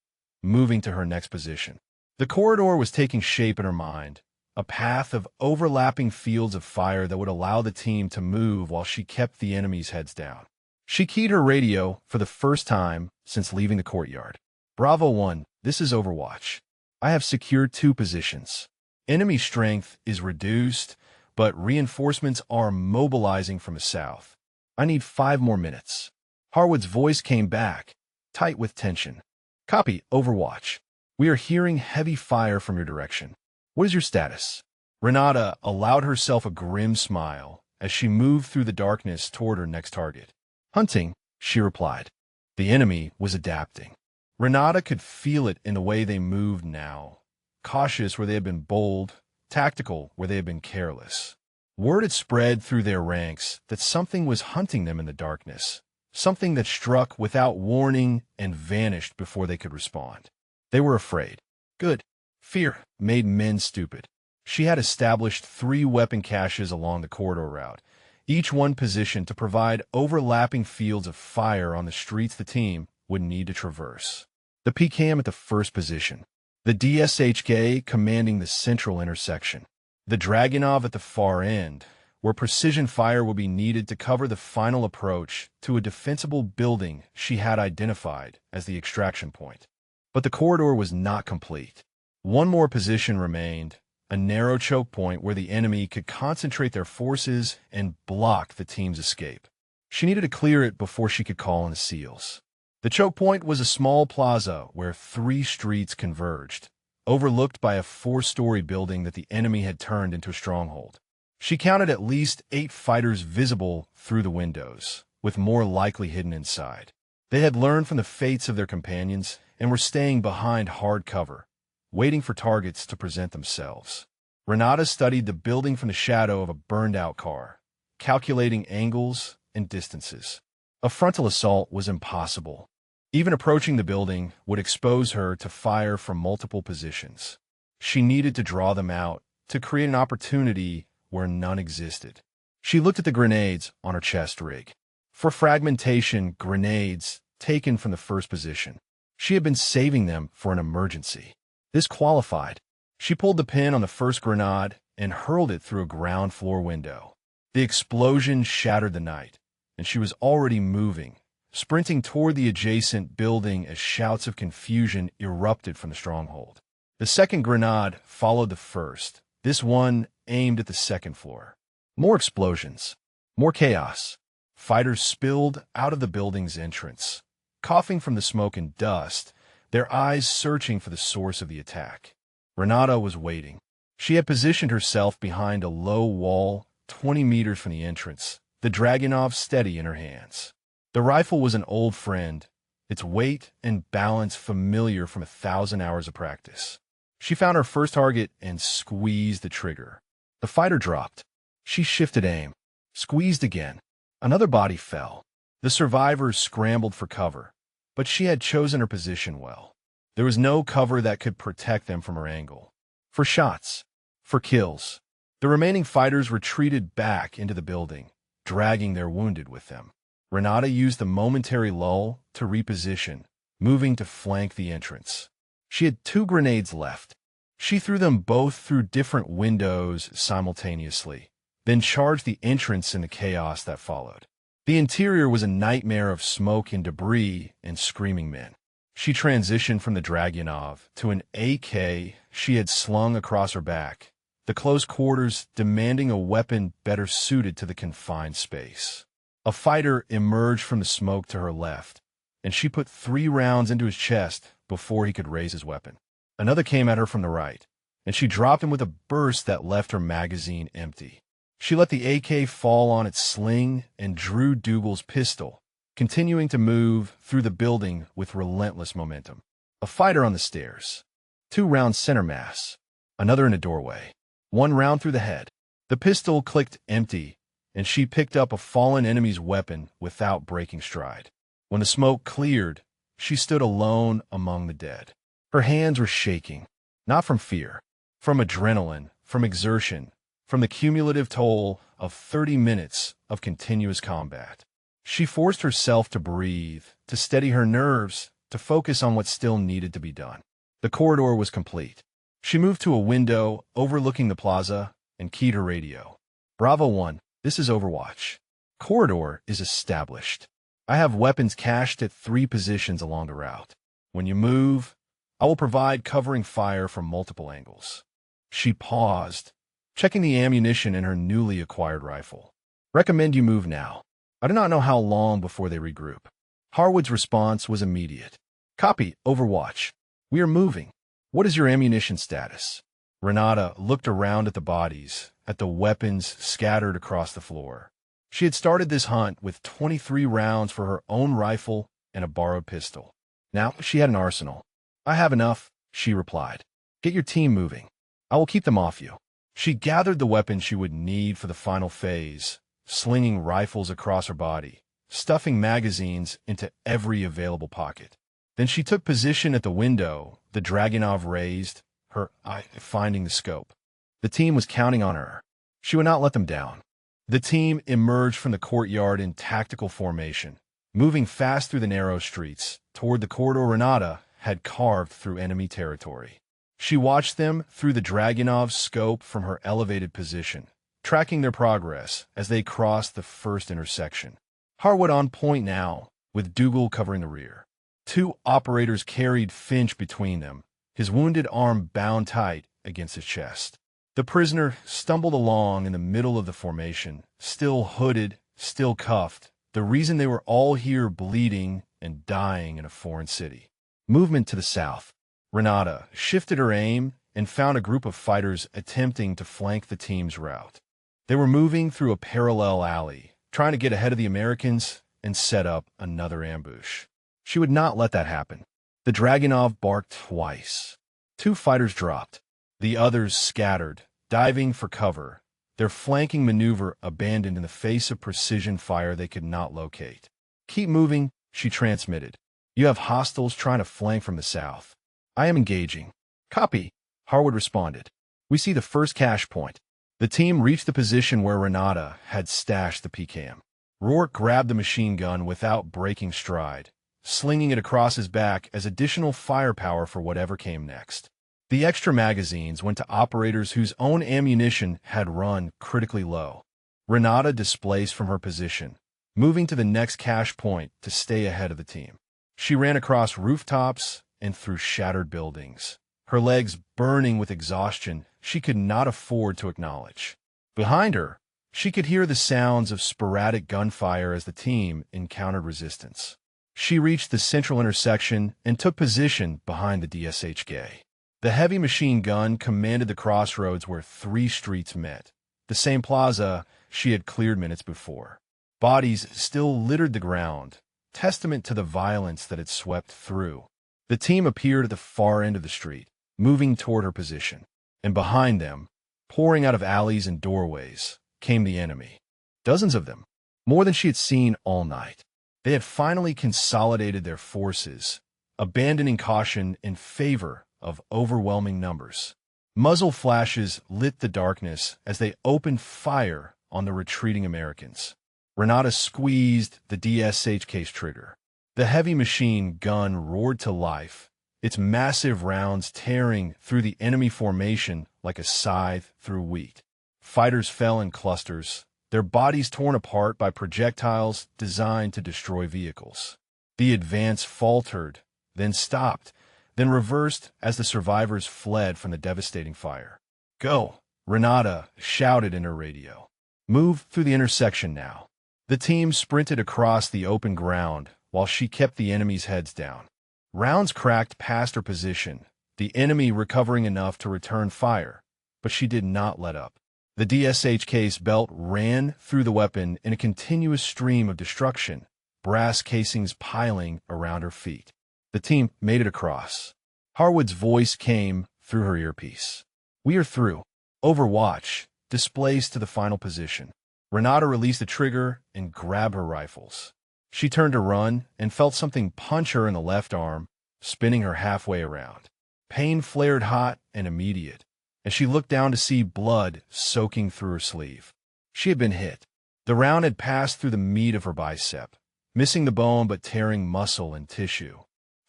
moving to her next position. The corridor was taking shape in her mind, a path of overlapping fields of fire that would allow the team to move while she kept the enemy's heads down. She keyed her radio for the first time since leaving the courtyard. Bravo 1, this is Overwatch. I have secured 2 positions. Enemy strength is reduced, but reinforcements are mobilizing from the south. I need 5 more minutes. Harwood's voice came back, tight with tension. Copy, Overwatch. We are hearing heavy fire from your direction. What is your status? Renata allowed herself a grim smile as she moved through the darkness toward her next target. Hunting, she replied. The enemy was adapting. Renata could feel it in the way they moved now, cautious where they had been bold, tactical where they had been careless. Word had spread through their ranks that something was hunting them in the darkness, something that struck without warning and vanished before they could respond. They were afraid. Good. Fear made men stupid. She had established 3 weapon caches along the corridor route, each one positioned to provide overlapping fields of fire on the streets the team would need to traverse. The PKM at the first position, the DSHK commanding the central intersection, the Dragunov at the far end, where precision fire would be needed to cover the final approach to a defensible building she had identified as the extraction point. But the corridor was not complete. One more position remained, a narrow choke point where the enemy could concentrate their forces and block the team's escape. She needed to clear it before she could call in the SEALs. The choke point was a small plaza where 3 streets converged, overlooked by a 4-story building that the enemy had turned into a stronghold. She counted at least 8 fighters visible through the windows, with more likely hidden inside. They had learned from the fates of their companions and were staying behind hard cover, waiting for targets to present themselves. Renata studied the building from the shadow of a burned-out car, calculating angles and distances. A frontal assault was impossible. Even approaching the building would expose her to fire from multiple positions. She needed to draw them out to create an opportunity where none existed. She looked at the grenades on her chest rig. For fragmentation, grenades taken from the first position. She had been saving them for an emergency. This qualified. She pulled the pin on the first grenade and hurled it through a ground floor window. The explosion shattered the night, and she was already moving, sprinting toward the adjacent building as shouts of confusion erupted from the stronghold. The second grenade followed the first, this one aimed at the second floor. More explosions, more chaos. Fighters spilled out of the building's entrance, coughing from the smoke and dust, their eyes searching for the source of the attack. Renata was waiting. She had positioned herself behind a low wall 20 meters from the entrance, the Dragunov steady in her hands. The rifle was an old friend, its weight and balance familiar from 1,000 hours of practice. She found her first target and squeezed the trigger. The fighter dropped. She shifted aim, squeezed again. Another body fell. The survivors scrambled for cover, but she had chosen her position well. There was no cover that could protect them from her angle. For shots, for kills. The remaining fighters retreated back into the building, dragging their wounded with them. Renata used the momentary lull to reposition, moving to flank the entrance. She had 2 grenades left. She threw them both through different windows simultaneously, then charged the entrance in the chaos that followed. The interior was a nightmare of smoke and debris and screaming men. She transitioned from the Dragunov to an AK she had slung across her back, the close quarters demanding a weapon better suited to the confined space. A fighter emerged from the smoke to her left, and she put 3 rounds into his chest before he could raise his weapon. Another came at her from the right, and she dropped him with a burst that left her magazine empty. She let the AK fall on its sling and drew Dougal's pistol, continuing to move through the building with relentless momentum. A fighter on the stairs. 2 rounds center mass. Another in a doorway. 1 round through the head. The pistol clicked empty, and she picked up a fallen enemy's weapon without breaking stride. When the smoke cleared, she stood alone among the dead. Her hands were shaking, not from fear, from adrenaline, from exertion, from the cumulative toll of 30 minutes of continuous combat. She forced herself to breathe, to steady her nerves, to focus on what still needed to be done. The corridor was complete. She moved to a window overlooking the plaza and keyed her radio. Bravo 1, this is Overwatch. Corridor is established. I have weapons cached at 3 positions along the route. When you move, I will provide covering fire from multiple angles. She paused, checking the ammunition in her newly acquired rifle. Recommend you move now. I do not know how long before they regroup. Harwood's response was immediate. Copy, Overwatch. We are moving. What is your ammunition status? Renata looked around at the bodies, at the weapons scattered across the floor. She had started this hunt with 23 rounds for her own rifle and a borrowed pistol. Now she had an arsenal. I have enough, she replied. Get your team moving. I will keep them off you. She gathered the weapons she would need for the final phase, slinging rifles across her body, stuffing magazines into every available pocket. Then she took position at the window, the Dragunov raised, her eye finding the scope. The team was counting on her. She would not let them down. The team emerged from the courtyard in tactical formation, moving fast through the narrow streets, toward the corridor Renata had carved through enemy territory. She watched them through the Dragunov's scope from her elevated position, tracking their progress as they crossed the first intersection. Harwood on point now, with Dougal covering the rear. 2 operators carried Finch between them, his wounded arm bound tight against his chest. The prisoner stumbled along in the middle of the formation, still hooded, still cuffed, the reason they were all here bleeding and dying in a foreign city. Movement to the south. Renata shifted her aim and found a group of fighters attempting to flank the team's route. They were moving through a parallel alley, trying to get ahead of the Americans and set up another ambush. She would not let that happen. The Dragunov barked twice. 2 fighters dropped. The others scattered, diving for cover, their flanking maneuver abandoned in the face of precision fire they could not locate. "Keep moving," she transmitted. "You have hostiles trying to flank from the south." "I am engaging." "Copy," Harwood responded. "We see the first cache point." The team reached the position where Renata had stashed the PKM. Rourke grabbed the machine gun without breaking stride, slinging it across his back as additional firepower for whatever came next. The extra magazines went to operators whose own ammunition had run critically low. Renata displaced from her position, moving to the next cache point to stay ahead of the team. She ran across rooftops and through shattered buildings, her legs burning with exhaustion she could not afford to acknowledge. Behind her, she could hear the sounds of sporadic gunfire as the team encountered resistance. She reached the central intersection and took position behind the DSHK. The heavy machine gun commanded the crossroads where 3 streets met, the same plaza she had cleared minutes before. Bodies still littered the ground, testament to the violence that had swept through. The team appeared at the far end of the street, moving toward her position, and behind them, pouring out of alleys and doorways, came the enemy. Dozens of them, more than she had seen all night. They had finally consolidated their forces, abandoning caution in favor of overwhelming numbers. Muzzle flashes lit the darkness as they opened fire on the retreating Americans. Renata squeezed the DSHK's trigger. The heavy machine gun roared to life, its massive rounds tearing through the enemy formation like a scythe through wheat. Fighters fell in clusters, their bodies torn apart by projectiles designed to destroy vehicles. The advance faltered, then stopped, then reversed as the survivors fled from the devastating fire. "Go!" Renata shouted in her radio. "Move through the intersection now." The team sprinted across the open ground while she kept the enemy's heads down. Rounds cracked past her position, the enemy recovering enough to return fire, but she did not let up. The DSHK's belt ran through the weapon in a continuous stream of destruction, brass casings piling around her feet. The team made it across. Harwood's voice came through her earpiece. "We are through." Overwatch displaced to the final position. Renata released the trigger and grabbed her rifles. She turned to run and felt something punch her in the left arm, spinning her halfway around. Pain flared hot and immediate as she looked down to see blood soaking through her sleeve. She had been hit. The round had passed through the meat of her bicep, missing the bone but tearing muscle and tissue.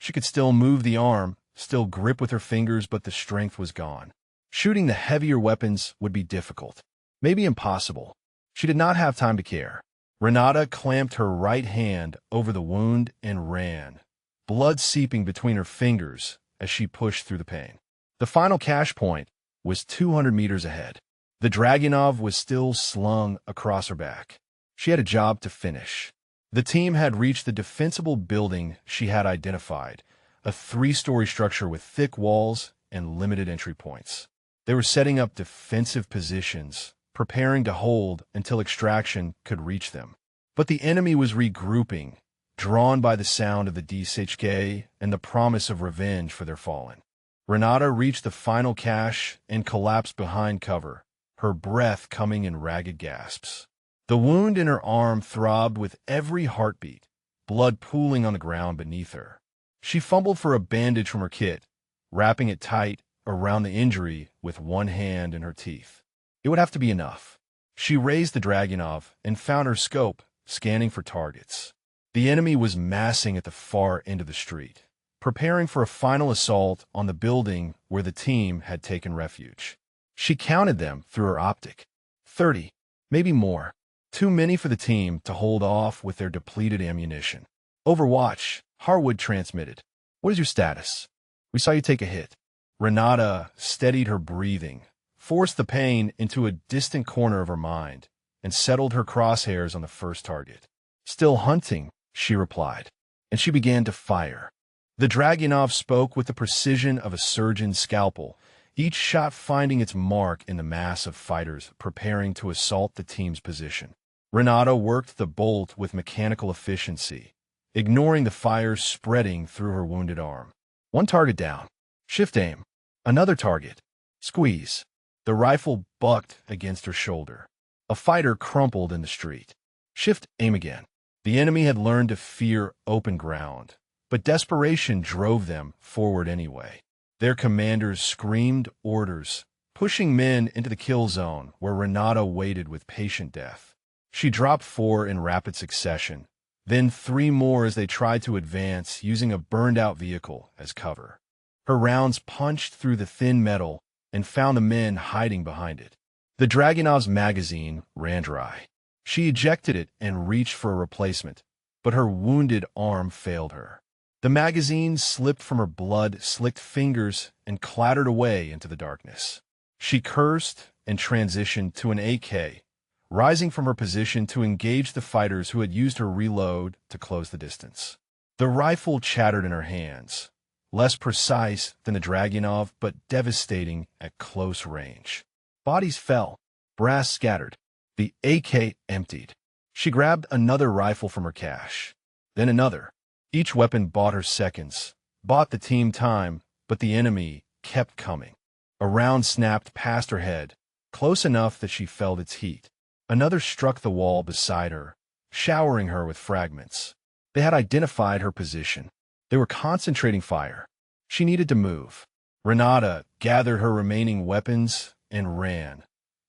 She could still move the arm, still grip with her fingers, but the strength was gone. Shooting the heavier weapons would be difficult, maybe impossible. She did not have time to care. Renata clamped her right hand over the wound and ran, blood seeping between her fingers as she pushed through the pain. The final cache point was 200 meters ahead. The Dragunov was still slung across her back. She had a job to finish. The team had reached the defensible building she had identified, a 3-story structure with thick walls and limited entry points. They were setting up defensive positions, preparing to hold until extraction could reach them. But the enemy was regrouping, drawn by the sound of the DSHK and the promise of revenge for their fallen. Renata reached the final cache and collapsed behind cover, her breath coming in ragged gasps. The wound in her arm throbbed with every heartbeat, blood pooling on the ground beneath her. She fumbled for a bandage from her kit, wrapping it tight around the injury with one hand in her teeth. It would have to be enough. She raised the Dragunov and found her scope, scanning for targets. The enemy was massing at the far end of the street, preparing for a final assault on the building where the team had taken refuge. She counted them through her optic. 30, maybe more. Too many for the team to hold off with their depleted ammunition. Overwatch, Harwood transmitted. "What is your status? We saw you take a hit." Renata steadied her breathing, forced the pain into a distant corner of her mind, and settled her crosshairs on the first target. "Still hunting," she replied. and she began to fire. The Dragunov spoke with the precision of a surgeon's scalpel, each shot finding its mark in the mass of fighters preparing to assault the team's position. Renata worked the bolt with mechanical efficiency, ignoring the fire spreading through her wounded arm. One target down. Shift aim. Another target. Squeeze. The rifle bucked against her shoulder. A fighter crumpled in the street. Shift aim again. The enemy had learned to fear open ground, but desperation drove them forward anyway. Their commanders screamed orders, pushing men into the kill zone where Renata waited with patient death. She dropped 4 in rapid succession, then 3 more as they tried to advance using a burned-out vehicle as cover. Her rounds punched through the thin metal and found the men hiding behind it. The Dragunov's magazine ran dry. She ejected it and reached for a replacement, but her wounded arm failed her. The magazine slipped from her blood-slicked fingers and clattered away into the darkness. She cursed and transitioned to an AK, rising from her position to engage the fighters who had used her reload to close the distance. The rifle chattered in her hands, less precise than the Dragunov, but devastating at close range. Bodies fell, brass scattered. The AK emptied. She grabbed another rifle from her cache, then another. Each weapon bought her seconds, bought the team time, but the enemy kept coming. A round snapped past her head, close enough that she felt its heat. Another struck the wall beside her, showering her with fragments. They had identified her position. They were concentrating fire. She needed to move. Renata gathered her remaining weapons and ran,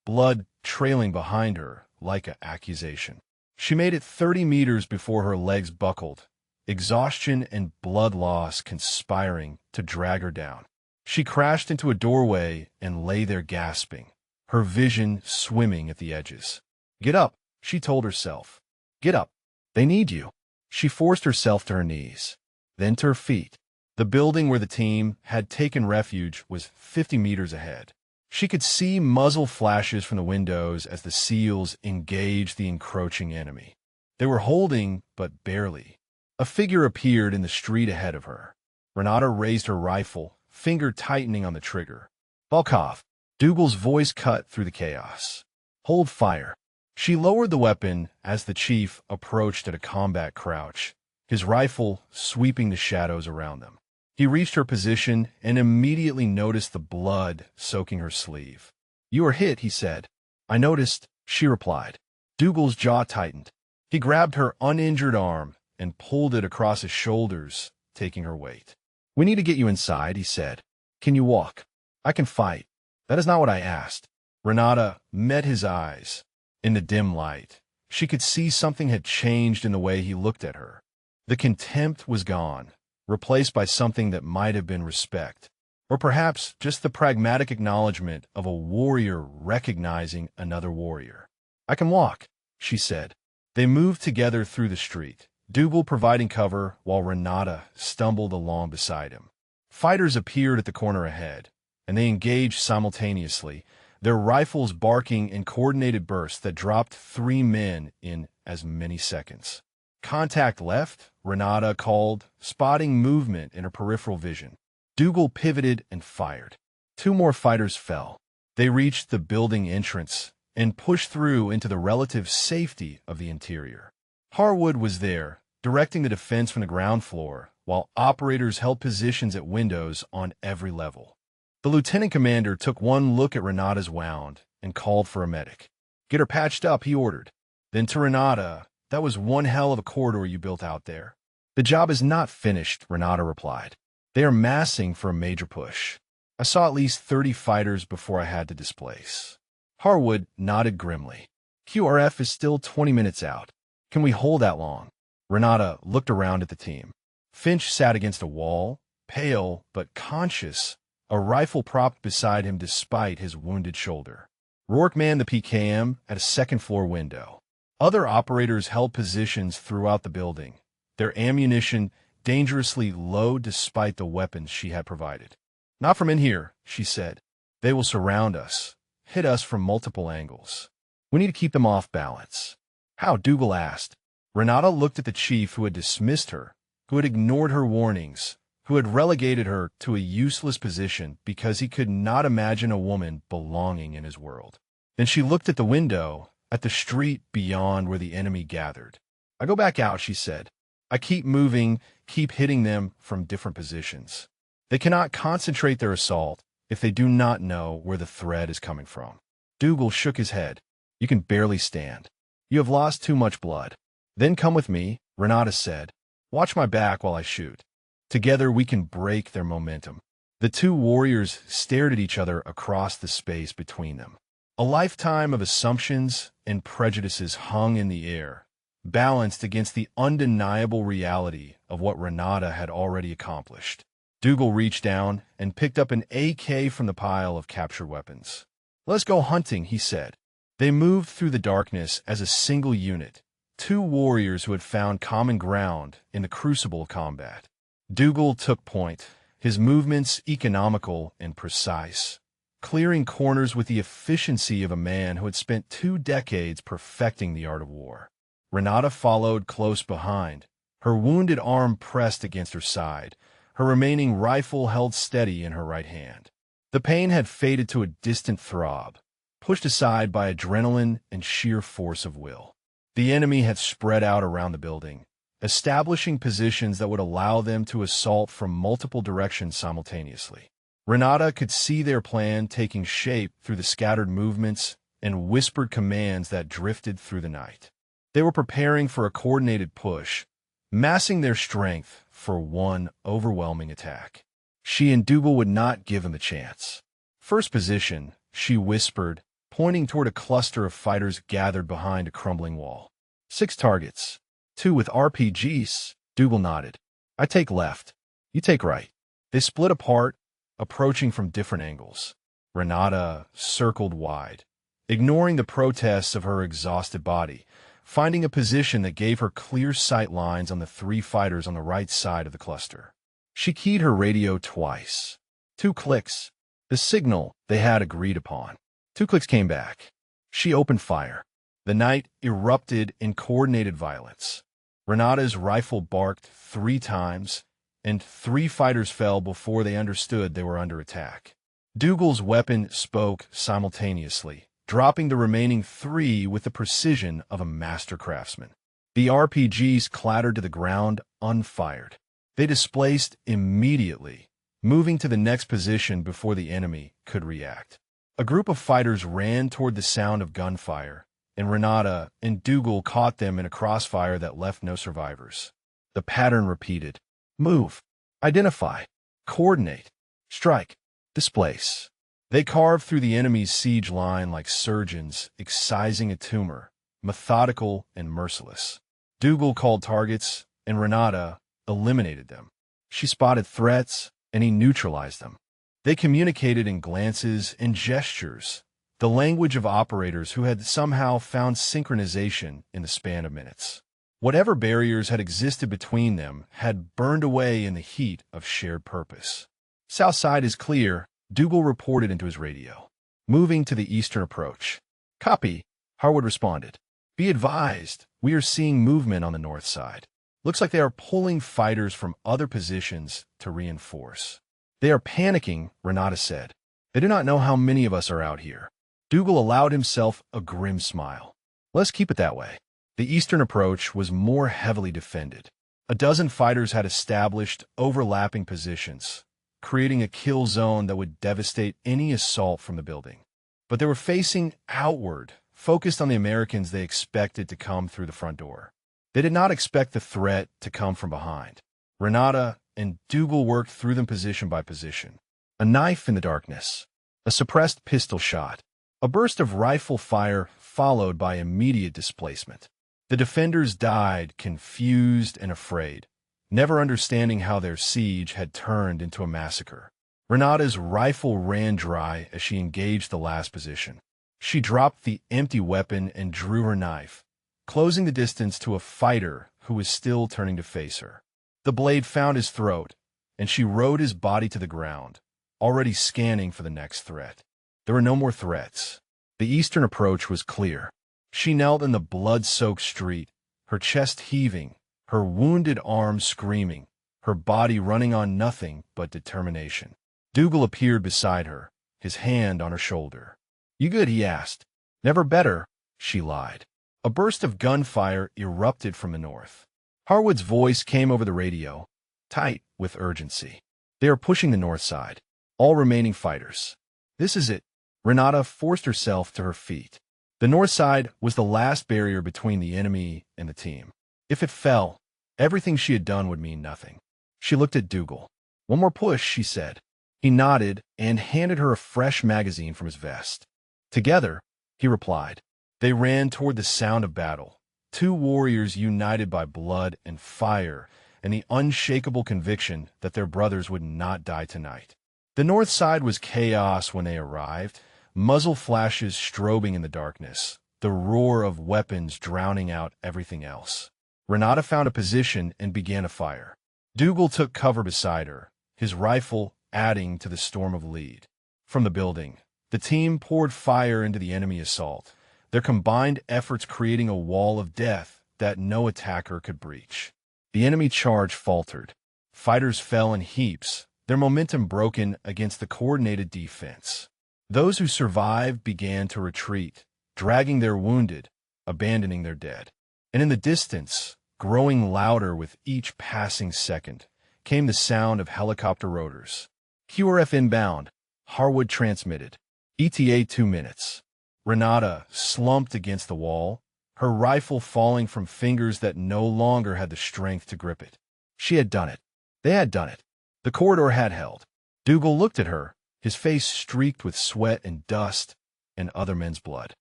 blood trailing behind her like an accusation. She made it 30 meters before her legs buckled, exhaustion and blood loss conspiring to drag her down. She crashed into a doorway and lay there gasping, her vision swimming at the edges. "Get up," she told herself. "Get up. They need you." She forced herself to her knees, then to her feet. The building where the team had taken refuge was 50 meters ahead. She could see muzzle flashes from the windows as the SEALs engaged the encroaching enemy. They were holding, but barely. A figure appeared in the street ahead of her. Renata raised her rifle, finger tightening on the trigger. "Volkov." Dougal's voice cut through the chaos. "Hold fire." She lowered the weapon as the chief approached at a combat crouch, his rifle sweeping the shadows around them. He reached her position and immediately noticed the blood soaking her sleeve. "You were hit," he said. "I noticed," she replied. Dougal's jaw tightened. He grabbed her uninjured arm and pulled it across his shoulders, taking her weight. "We need to get you inside," he said. "Can you walk?" "I can fight." "That is not what I asked." Renata met his eyes. In the dim light, she could see something had changed in the way he looked at her. The contempt was gone, replaced by something that might have been respect, or perhaps just the pragmatic acknowledgement of a warrior recognizing another warrior. "I can walk," she said. They moved together through the street, Dougal providing cover while Renata stumbled along beside him. Fighters appeared at the corner ahead, and they engaged simultaneously, their rifles barking in coordinated bursts that dropped 3 men in as many seconds. "Contact left," Renata called, spotting movement in her peripheral vision. Dougal pivoted and fired. 2 more fighters fell. They reached the building entrance and pushed through into the relative safety of the interior. Harwood was there, directing the defense from the ground floor, while operators held positions at windows on every level. The lieutenant commander took one look at Renata's wound and called for a medic. "Get her patched up," he ordered. Then to Renata, "That was one hell of a corridor you built out there." "The job is not finished," Renata replied. "They are massing for a major push. I saw at least 30 fighters before I had to displace." Harwood nodded grimly. "QRF is still 20 minutes out. Can we hold that long?" Renata looked around at the team. Finch sat against a wall, pale but conscious, a rifle propped beside him despite his wounded shoulder. Rourke manned the PKM at a second-floor window. Other operators held positions throughout the building, their ammunition dangerously low despite the weapons she had provided. "Not from in here," she said. "They will surround us, hit us from multiple angles. We need to keep them off balance." "How?" Dougal asked. Renata looked at the chief who had dismissed her, who had ignored her warnings, who had relegated her to a useless position because he could not imagine a woman belonging in his world. Then she looked at the window, at the street beyond where the enemy gathered. "I go back out," she said. "I keep moving, keep hitting them from different positions. They cannot concentrate their assault if they do not know where the threat is coming from." Dougal shook his head. "You can barely stand. You have lost too much blood." "Then come with me," Renata said. "Watch my back while I shoot. Together we can break their momentum." The two warriors stared at each other across the space between them. A lifetime of assumptions and prejudices hung in the air, balanced against the undeniable reality of what Renata had already accomplished. Dougal reached down and picked up an AK from the pile of captured weapons. "Let's go hunting," he said. They moved through the darkness as a single unit, two warriors who had found common ground in the crucible of combat. Dougal took point, his movements economical and precise, clearing corners with the efficiency of a man who had spent 2 decades perfecting the art of war. Renata followed close behind, her wounded arm pressed against her side, her remaining rifle held steady in her right hand. The pain had faded to a distant throb, pushed aside by adrenaline and sheer force of will. The enemy had spread out around the building, establishing positions that would allow them to assault from multiple directions simultaneously. Renata could see their plan taking shape through the scattered movements and whispered commands that drifted through the night. They were preparing for a coordinated push, massing their strength for one overwhelming attack. She and Dougal would not give him a chance. "First position," she whispered, pointing toward a cluster of fighters gathered behind a crumbling wall. 6 targets. 2 with RPGs, Dougal nodded. "I take left. You take right." They split apart, approaching from different angles. Renata circled wide, ignoring the protests of her exhausted body, finding a position that gave her clear sight lines on the 3 fighters on the right side of the cluster. She keyed her radio twice. 2 clicks, the signal they had agreed upon. 2 clicks came back. She opened fire. The night erupted in coordinated violence. Renata's rifle barked 3 times, and 3 fighters fell before they understood they were under attack. Dougal's weapon spoke simultaneously, dropping the remaining 3 with the precision of a master craftsman. The RPGs clattered to the ground unfired. They displaced immediately, moving to the next position before the enemy could react. A group of fighters ran toward the sound of gunfire, and Renata and Dougal caught them in a crossfire that left no survivors. The pattern repeated. Move, identify, coordinate, strike, displace. They carved through the enemy's siege line like surgeons excising a tumor, methodical and merciless. Dougal called targets, and Renata eliminated them. She spotted threats, and he neutralized them. They communicated in glances and gestures, the language of operators who had somehow found synchronization in the span of minutes. Whatever barriers had existed between them had burned away in the heat of shared purpose. "South side is clear," Dougal reported into his radio. "Moving to the eastern approach." "Copy," Harwood responded. "Be advised, we are seeing movement on the north side. Looks like they are pulling fighters from other positions to reinforce." "They are panicking," Renata said. "They do not know how many of us are out here." Dougal allowed himself a grim smile. "Let's keep it that way." The eastern approach was more heavily defended. A dozen fighters had established overlapping positions, creating a kill zone that would devastate any assault from the building. But they were facing outward, focused on the Americans they expected to come through the front door. They did not expect the threat to come from behind. Renata and Dougal worked through them position by position. A knife in the darkness, a suppressed pistol shot, a burst of rifle fire followed by immediate displacement. The defenders died, confused and afraid, never understanding how their siege had turned into a massacre. Renata's rifle ran dry as she engaged the last position. She dropped the empty weapon and drew her knife, closing the distance to a fighter who was still turning to face her. The blade found his throat, and she rode his body to the ground, already scanning for the next threat. There were no more threats. The eastern approach was clear. She knelt in the blood-soaked street, her chest heaving, her wounded arm screaming, her body running on nothing but determination. Dougal appeared beside her, his hand on her shoulder. "You good?" he asked. "Never better," she lied. A burst of gunfire erupted from the north. Harwood's voice came over the radio, tight with urgency. "They are pushing the north side. All remaining fighters." "This is it." Renata forced herself to her feet. The north side was the last barrier between the enemy and the team. If it fell, everything she had done would mean nothing. She looked at Dougal. "One more push," she said. He nodded and handed her a fresh magazine from his vest. "Together," he replied. They ran toward the sound of battle, two warriors united by blood and fire and the unshakable conviction that their brothers would not die tonight. The north side was chaos when they arrived, muzzle flashes strobing in the darkness, the roar of weapons drowning out everything else. Renata found a position and began a fire. Dougal took cover beside her, his rifle adding to the storm of lead. From the building, the team poured fire into the enemy assault, their combined efforts creating a wall of death that no attacker could breach. The enemy charge faltered. Fighters fell in heaps, their momentum broken against the coordinated defense. Those who survived began to retreat, dragging their wounded, abandoning their dead. And in the distance, growing louder with each passing second, came the sound of helicopter rotors. "QRF inbound," Harwood transmitted. "ETA 2 minutes." Renata slumped against the wall, her rifle falling from fingers that no longer had the strength to grip it. She had done it. They had done it. The corridor had held. Dougal looked at her, his face streaked with sweat and dust and other men's blood.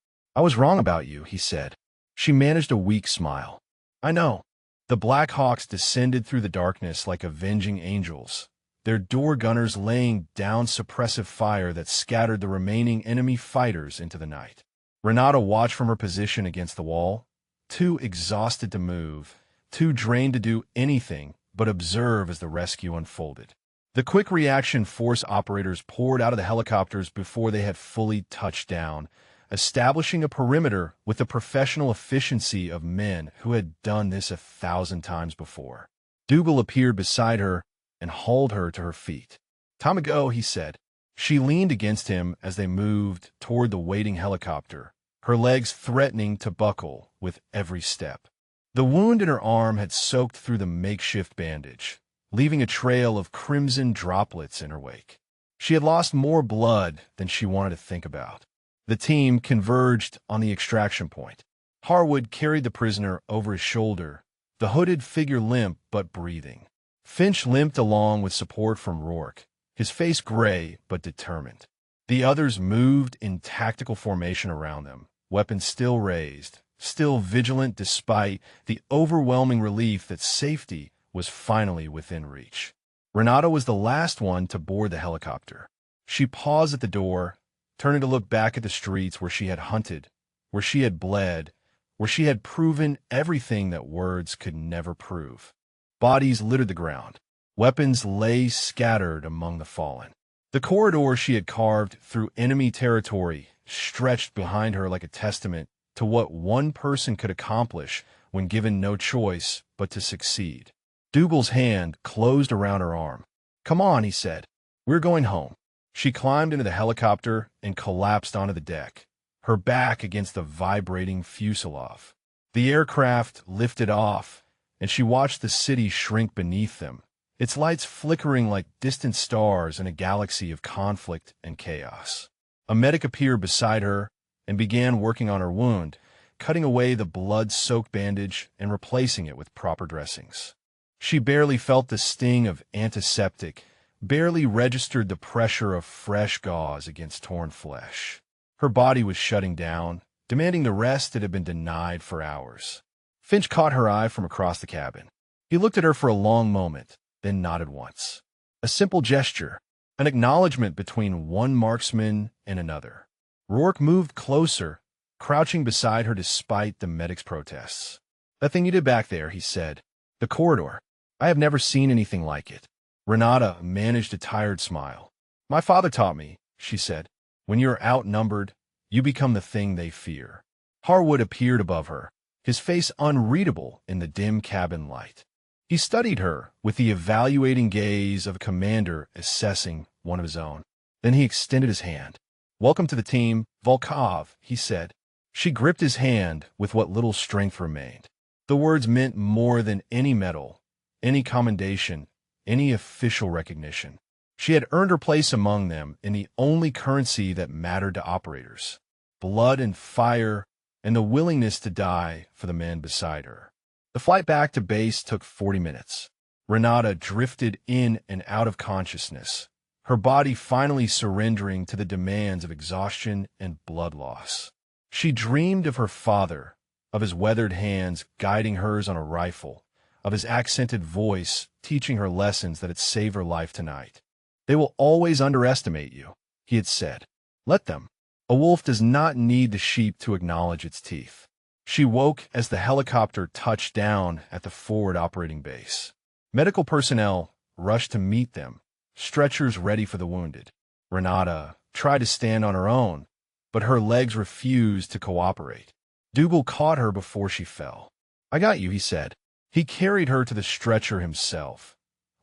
"I was wrong about you," he said. She managed a weak smile. "I know." The Black Hawks descended through the darkness like avenging angels, their door gunners laying down suppressive fire that scattered the remaining enemy fighters into the night. Renata watched from her position against the wall, too exhausted to move, too drained to do anything but observe as the rescue unfolded. The quick reaction force operators poured out of the helicopters before they had fully touched down, establishing a perimeter with the professional efficiency of men who had done this 1,000 times before. Dougal appeared beside her and hauled her to her feet. "Time to go," he said. She leaned against him as they moved toward the waiting helicopter, her legs threatening to buckle with every step. The wound in her arm had soaked through the makeshift bandage, leaving a trail of crimson droplets in her wake. She had lost more blood than she wanted to think about. The team converged on the extraction point. Harwood carried the prisoner over his shoulder, the hooded figure limp but breathing. Finch limped along with support from Rourke, his face gray but determined. The others moved in tactical formation around them, weapons still raised, still vigilant despite the overwhelming relief that safety was finally within reach. Renata was the last one to board the helicopter. She paused at the door, turning to look back at the streets where she had hunted, where she had bled, where she had proven everything that words could never prove. Bodies littered the ground. Weapons lay scattered among the fallen. The corridor she had carved through enemy territory stretched behind her like a testament to what one person could accomplish when given no choice but to succeed. Dougal's hand closed around her arm. "Come on," he said. "We're going home." She climbed into the helicopter and collapsed onto the deck, her back against the vibrating fuselage. The aircraft lifted off, and she watched the city shrink beneath them, its lights flickering like distant stars in a galaxy of conflict and chaos. A medic appeared beside her and began working on her wound, cutting away the blood-soaked bandage and replacing it with proper dressings. She barely felt the sting of antiseptic, barely registered the pressure of fresh gauze against torn flesh. Her body was shutting down, demanding the rest it had been denied for hours. Finch caught her eye from across the cabin. He looked at her for a long moment, then nodded once. A simple gesture, an acknowledgement between one marksman and another. Rourke moved closer, crouching beside her despite the medic's protests. "That thing you did back there," he said. "The corridor. I have never seen anything like it." Renata managed a tired smile. "My father taught me," she said. "When you're outnumbered, you become the thing they fear." Harwood appeared above her, his face unreadable in the dim cabin light. He studied her with the evaluating gaze of a commander assessing one of his own. Then he extended his hand. "Welcome to the team, Volkov," he said. She gripped his hand with what little strength remained. The words meant more than any medal, any commendation, any official recognition. She had earned her place among them in the only currency that mattered to operators: blood and fire, and the willingness to die for the man beside her. The flight back to base took 40 minutes. Renata drifted in and out of consciousness, her body finally surrendering to the demands of exhaustion and blood loss. She dreamed of her father, of his weathered hands guiding hers on a rifle, of his accented voice teaching her lessons that had saved her life tonight. "They will always underestimate you," he had said. "Let them. A wolf does not need the sheep to acknowledge its teeth." She woke as the helicopter touched down at the forward operating base. Medical personnel rushed to meet them, stretchers ready for the wounded. Renata tried to stand on her own, but her legs refused to cooperate. Dougal caught her before she fell. "I got you," he said. He carried her to the stretcher himself,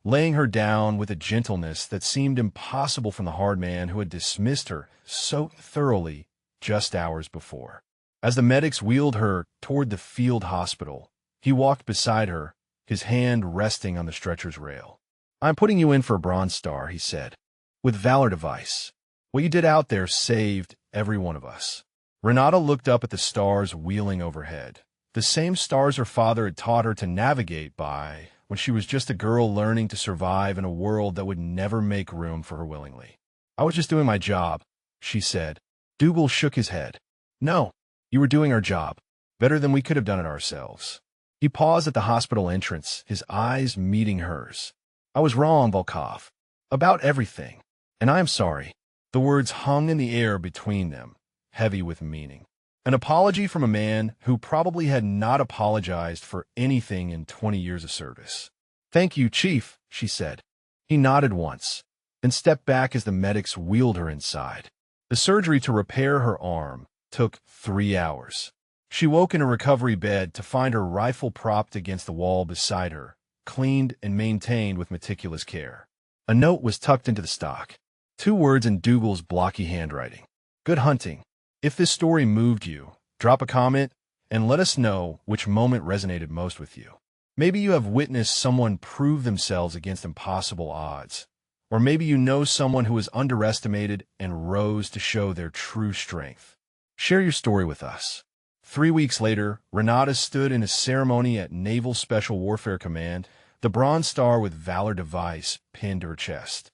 laying her down with a gentleness that seemed impossible from the hard man who had dismissed her so thoroughly just hours before. As the medics wheeled her toward the field hospital, he walked beside her, his hand resting on the stretcher's rail. "I'm putting you in for a Bronze Star," he said, "with Valor Device. What you did out there saved every one of us." Renata looked up at the stars wheeling overhead, the same stars her father had taught her to navigate by when she was just a girl learning to survive in a world that would never make room for her willingly. "I was just doing my job," she said. Dougal shook his head. "No, you were doing our job, better than we could have done it ourselves." He paused at the hospital entrance, his eyes meeting hers. "I was wrong, Volkov, about everything, and I am sorry." The words hung in the air between them, heavy with meaning. An apology from a man who probably had not apologized for anything in 20 years of service. "Thank you, Chief," she said. He nodded once, then stepped back as the medics wheeled her inside. The surgery to repair her arm took 3 hours. She woke in a recovery bed to find her rifle propped against the wall beside her, cleaned and maintained with meticulous care. A note was tucked into the stock. 2 words in Dougal's blocky handwriting: "Good hunting." If this story moved you, drop a comment and let us know which moment resonated most with you. Maybe you have witnessed someone prove themselves against impossible odds, or maybe you know someone who was underestimated and rose to show their true strength. Share your story with us. 3 weeks later, Renata stood in a ceremony at Naval Special Warfare Command, the Bronze Star with Valor Device pinned to her chest.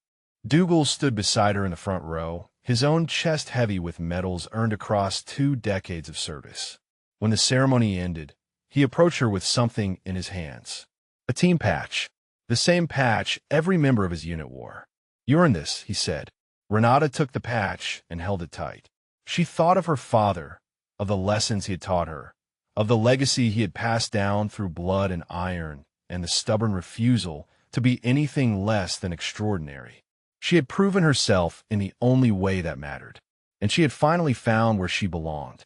Dougal stood beside her in the front row, his own chest heavy with medals earned across 2 decades of service. When the ceremony ended, he approached her with something in his hands. A team patch, the same patch every member of his unit wore. "You earned this," he said. Renata took the patch and held it tight. She thought of her father, of the lessons he had taught her, of the legacy he had passed down through blood and iron, and the stubborn refusal to be anything less than extraordinary. She had proven herself in the only way that mattered, and she had finally found where she belonged.